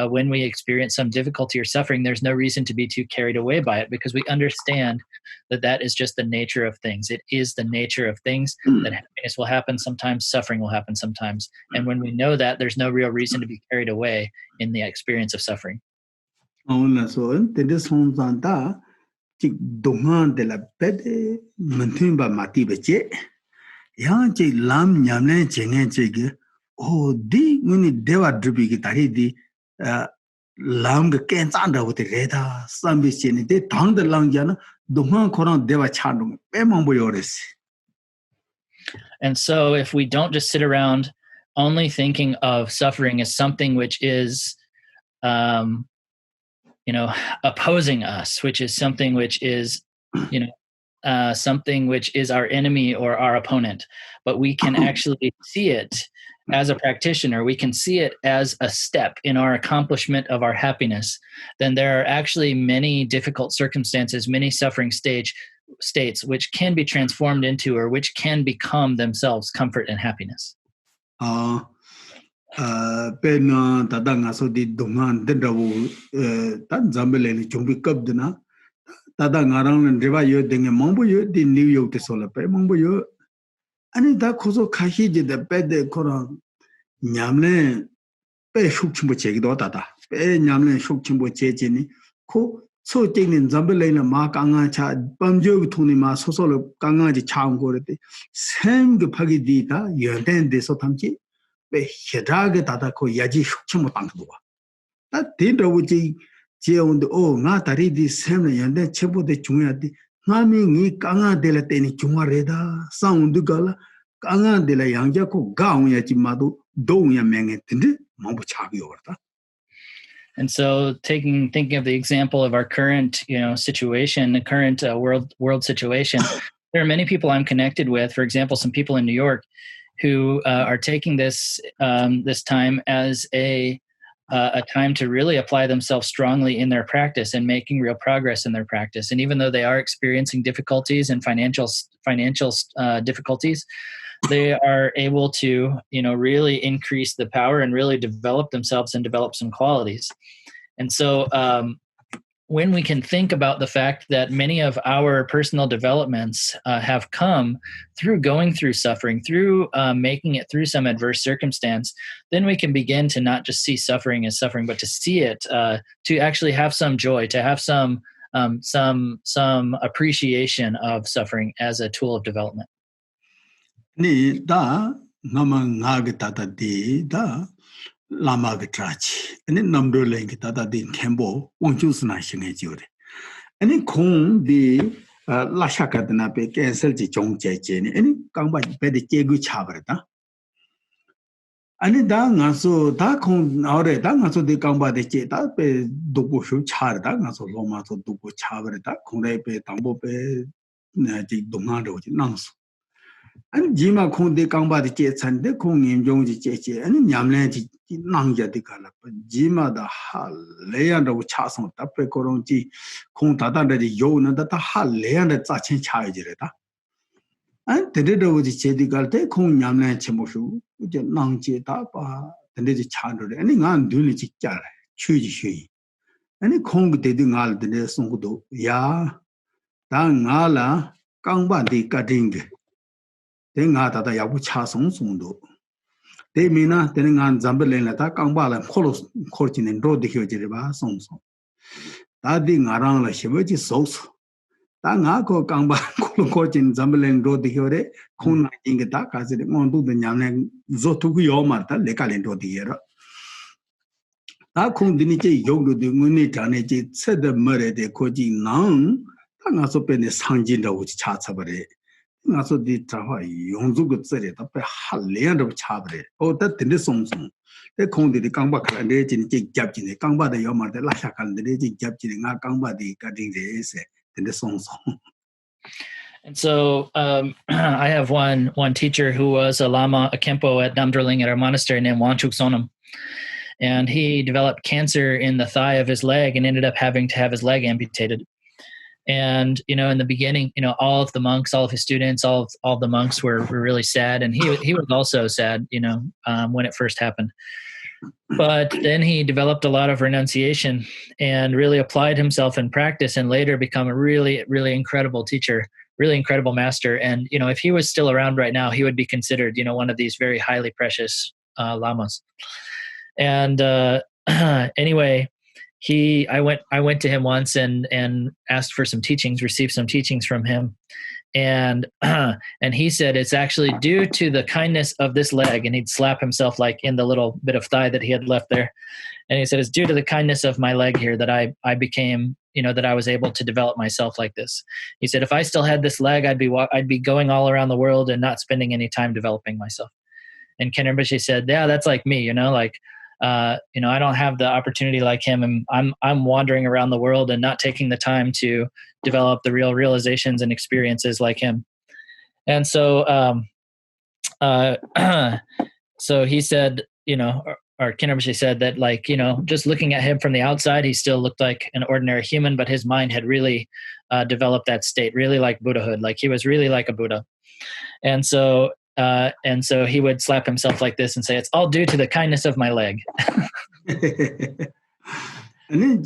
when we experience some difficulty or suffering, there's no reason to be too carried away by it because we understand that that is just the nature of things. It is the nature of things that happiness will happen sometimes, suffering will happen sometimes. And when we know that, there's no real reason to be carried away in the experience of suffering. Yang che lam nyamlen chengen chege oh di nguni dewa drubi ki tari di lam ge ken chan da wote reda sambi cheni de thang de lang jana donga khorang dewa chandung pe mangbo yores. And so if we don't just sit around only thinking of suffering as something which is opposing us, which is something which is something which is our enemy or our opponent, but we can actually see it as a practitioner, we can see it as a step in our accomplishment of our happiness, then there are actually many difficult circumstances, many suffering states which can be transformed into or which can become themselves comfort and happiness. Pena tadanga so di dongan dendawu tan zambele ni chumbi kabdena Tata ngarang and Riva yo ding a mambo yo di New York to solar pay mambo yo. And that koso kahi did the bed de koran Nyamle pe shukchimbo cheki do tata. Pe Nyamle shukchimbo chechini. Ko so taking in Zambelena mark anga cha bamjo tuni ma so solo kanga ji chang gorete. Same the pagi dita, you then de sotamchi. Pe hedrage tata ko yaji shukchimbo tangdua. That did the oh, not a ready same and then chebo de chungati. Nami kanga de la teni chungareda, sound the gala, kanga de la yangjako, gown yachimado, do ya mengetinde, mambo chabi orta. And so thinking of the example of our current, situation, the current world situation, there are many people I'm connected with, for example, some people in New York who are taking this time as a a time to really apply themselves strongly in their practice and making real progress in their practice. And even though they are experiencing difficulties and financial difficulties, they are able to, really increase the power and really develop themselves and develop some qualities. And so when we can think about the fact that many of our personal developments have come through going through suffering, through making it through some adverse circumstance, then we can begin to not just see suffering as suffering, but to see it, to actually have some joy, to have some appreciation of suffering as a tool of development. Ni da nama ngag tata di da lama ge trachi. Ani namdo leng tata di kembo wangchu sna shinge jure. Ani kong di la shaka dana pe cancel ji chong che che ni. Ani kangba pe de che gu cha bar da. Ani da ngaso da kong aure da ngaso de kangba de che da pe dobu shu cha da ngaso loma so dobu cha bar da kong re pe tangbo pe na ji donga ro ji nangso. And Jima Kong de Kamba de Jetsan de Kong in Jong Jeche and Yamlan Nangja de Kalap, Jima the Hal, Leand of Chason, Tape Koronji, Kong Tata de Yona that the Hal Leand at Zachin Chajreta. And the Riddle with the Chedigalte, Kong Yamlan Chemoshu, which is Nangje Tapa, and the Chandler, and in An Dunity Jar, Chuji Shui. And the Kong did all the Songudo, Ya, Dangala, Kamba de Kading. They nga tata yabu cha song song do. They mina they nga Zamberlin la ta kangba la kolos korchin and road the hujiriba song song. Ta di nga rang la shivaji sauce. Ta nga ko kangba kolo korchin Zamberlin road the hure kong inga ta kasi ngon do the nyamne zotugu yomarta lekalin road the hera. Ta kong diniche yogdo de nguni tane che said the murder de koji nang ta nga so pene sangjin da uchi cha sabare. Also the Taha Yonzu Zere, the Halian of Chabre, or that in the song. They called the Kamba and they didn't take Japin, the Kamba the Yoma, the Lashak and the Japin, Kamba the Cutting the Ese, in the song. And so I have one teacher who was a Lama, a Kempo at Namdrling at our monastery named Wanchuk Sonam. And he developed cancer in the thigh of his leg and ended up having to have his leg amputated. And, in the beginning, all of the monks, all of his students, all of the monks were really sad. And he was also sad, when it first happened. But then he developed a lot of renunciation and really applied himself in practice and later become a really, really incredible teacher, really incredible master. And, if he was still around right now, he would be considered, one of these very highly precious lamas. And anyway, I went to him once and asked for some teachings, received some teachings from him. And he said, it's actually due to the kindness of this leg. And he'd slap himself like in the little bit of thigh that he had left there. And he said, it's due to the kindness of my leg here that I became, that I was able to develop myself like this. He said, if I still had this leg, I'd be going all around the world and not spending any time developing myself. And Khen Rinpoche said, yeah, that's like me, I don't have the opportunity like him, and I'm wandering around the world and not taking the time to develop the real realizations and experiences like him. And so, so he said, or Khen Rinpoche said that, just looking at him from the outside, he still looked like an ordinary human, but his mind had really developed that state, really like Buddhahood, like he was really like a Buddha. And so he would slap himself like this and say, it's all due to the kindness of my leg. And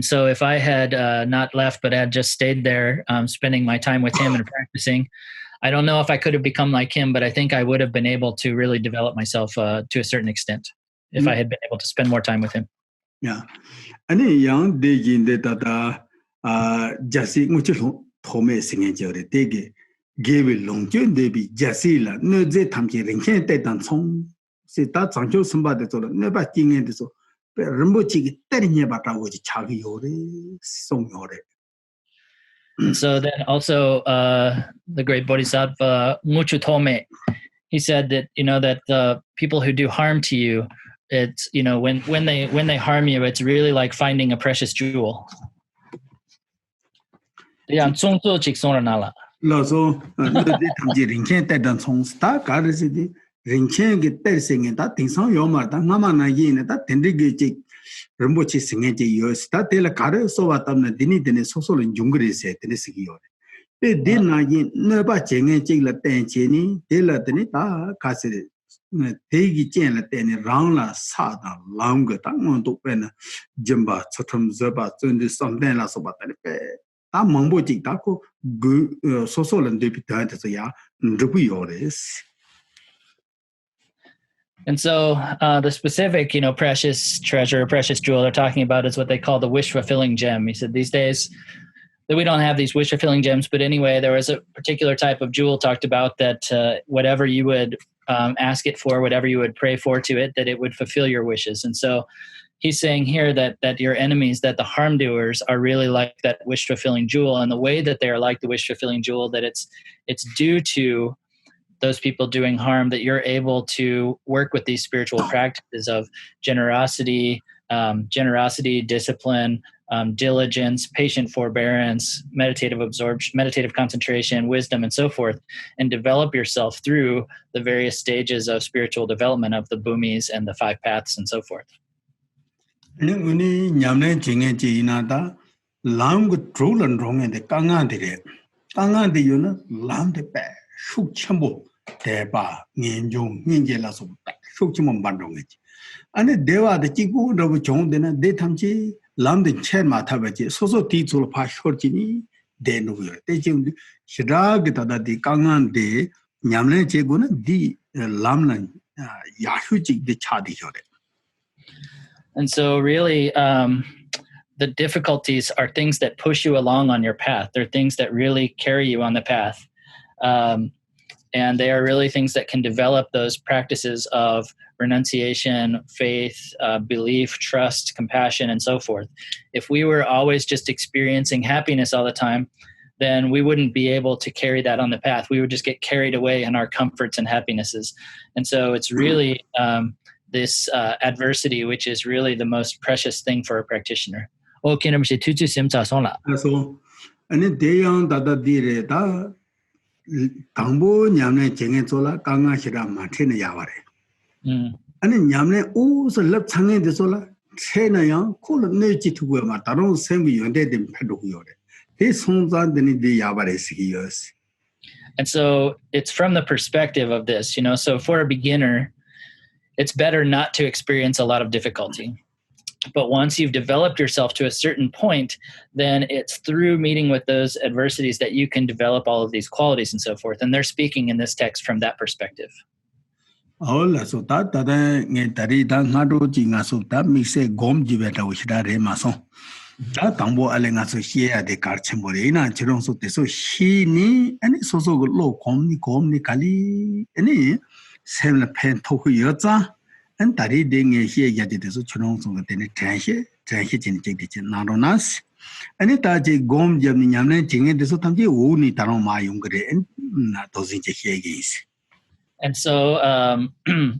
so if I had not left, but had just stayed there, spending my time with him and practicing, I don't know if I could have become like him, but I think I would have been able to really develop myself to a certain extent if I had been able to spend more time with him. Yeah. And then young digging that Jassy much Tome singing Jerry Digi gave it long June Debbie Jassila, no ze tamki can't take on song. Say that's on Joe somebody told never king and so. But Rinpoche telling you about our Chagi Yore, song Yore. So then also the great Bodhisattva Muchu Tome, he said that, that the people who do harm to you, it's, when they harm you, it's really like finding a precious jewel. 그냥 총도 직송을 나라. 로소 너디 탐지 링켄 때던 총스타 가르시디 링켄게 때생에 다 딩상 요마다 나마나 이네 다 텐디게 지 림보치 생에지 요스타 텔 가르 소바탐나 디니데네 소소른 중그리세 데네스기요 데디나기 너바 쟁에 찍라 땡치니 델라드니 다 가세 대기 쟁라 때니 라운라 사다 라운가 당원도 빼나 점바 처텀 저바 쩐디 썸데라 소바타니 빼 다 멍보직 다고 그 소소는 데비타한테서야 르부요레스. And so the specific, precious treasure, precious jewel they're talking about is what they call the wish-fulfilling gem. He said these days that we don't have these wish-fulfilling gems, but anyway, there was a particular type of jewel talked about that whatever you would ask it for, whatever you would pray for to it, that it would fulfill your wishes. And so he's saying here that your enemies, that the harm doers are really like that wish-fulfilling jewel, and the way that they are like the wish-fulfilling jewel, that it's due to those people doing harm that you're able to work with these spiritual practices of generosity, discipline, diligence, patient forbearance, meditative absorption, meditative concentration, wisdom, and so forth, and develop yourself through the various stages of spiritual development of the bhumis and the 5 paths and so forth. Uni nyamne jinge ji inada lam gu trolan rong de kangan de yuna lam de pa shuk chambo de ba ngin jong ngin je la so shuk chimo ban rong ji ane dewa de ji gu ro jong de na de tham ji lam de che ma tha ba ji so ti chul pha shor ji ni de no yo de ji shira ge ta da di kangan de nyamne je gu na di lam na ya hu ji de cha di yo de. And so really, the difficulties are things that push you along on your path. They're things that really carry you on the path. And they are really things that can develop those practices of renunciation, faith, belief, trust, compassion, and so forth. If we were always just experiencing happiness all the time, then we wouldn't be able to carry that on the path. We would just get carried away in our comforts and happinesses. And so it's really this adversity, which is really the most precious thing for a practitioner. Okay, Khen Rinpoche, tuju simcha songla. So, ane deyang dada dire da tangbo nyamne jenge zola kanga shira matene yaware. Ane nyamne u so lap change de zola chena yang kol ne chi thuwe ma tarong sembi yonde de phedu yore. De songza deni de yaware sigiyos. And so it's from the perspective of this, so for a beginner, it's better not to experience a lot of difficulty. But once you've developed yourself to a certain point, then it's through meeting with those adversities that you can develop all of these qualities and so forth. And they're speaking in this text from that perspective. Hola, so that nge tari da ngado ji ngaso da mixe gom jibe da ushida re maso. Da tangbo ale ngaso hie de karchemo re ina chirong so te so hi ni ani so lo gom ni kali ani sem la pen to hu yo za an tari de nge hie ya de so chirong so de ne tan hie jin jing de na ro nas ani ta ji gom jam ni nyam ne jing de so tam ji u ni ta ro ma yung gre na to zin je hie ge is. And so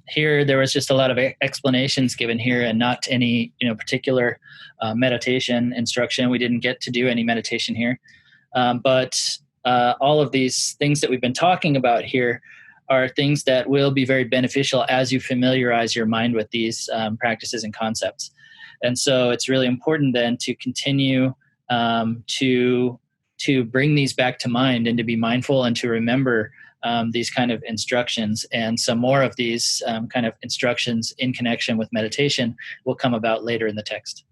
here there was just a lot of explanations given here and not any particular meditation instruction. We didn't get to do any meditation here. But all of these things that we've been talking about here are things that will be very beneficial as you familiarize your mind with these practices and concepts. And so it's really important then to continue to bring these back to mind and to be mindful and to remember these kind of instructions, and some more of these kind of instructions in connection with meditation will come about later in the text.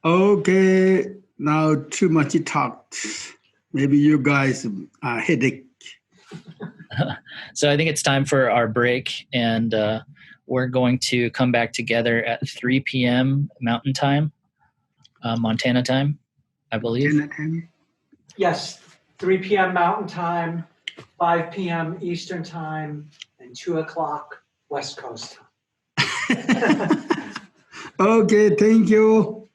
Okay, now too much talked. Maybe you guys are headache. So I think it's time for our break, and we're going to come back together at 3 p.m. Mountain Time, Montana time, I believe. Montana time? Yes, 3 p.m. Mountain Time, 5 p.m. Eastern Time, and 2 o'clock West Coast time. Okay, thank you.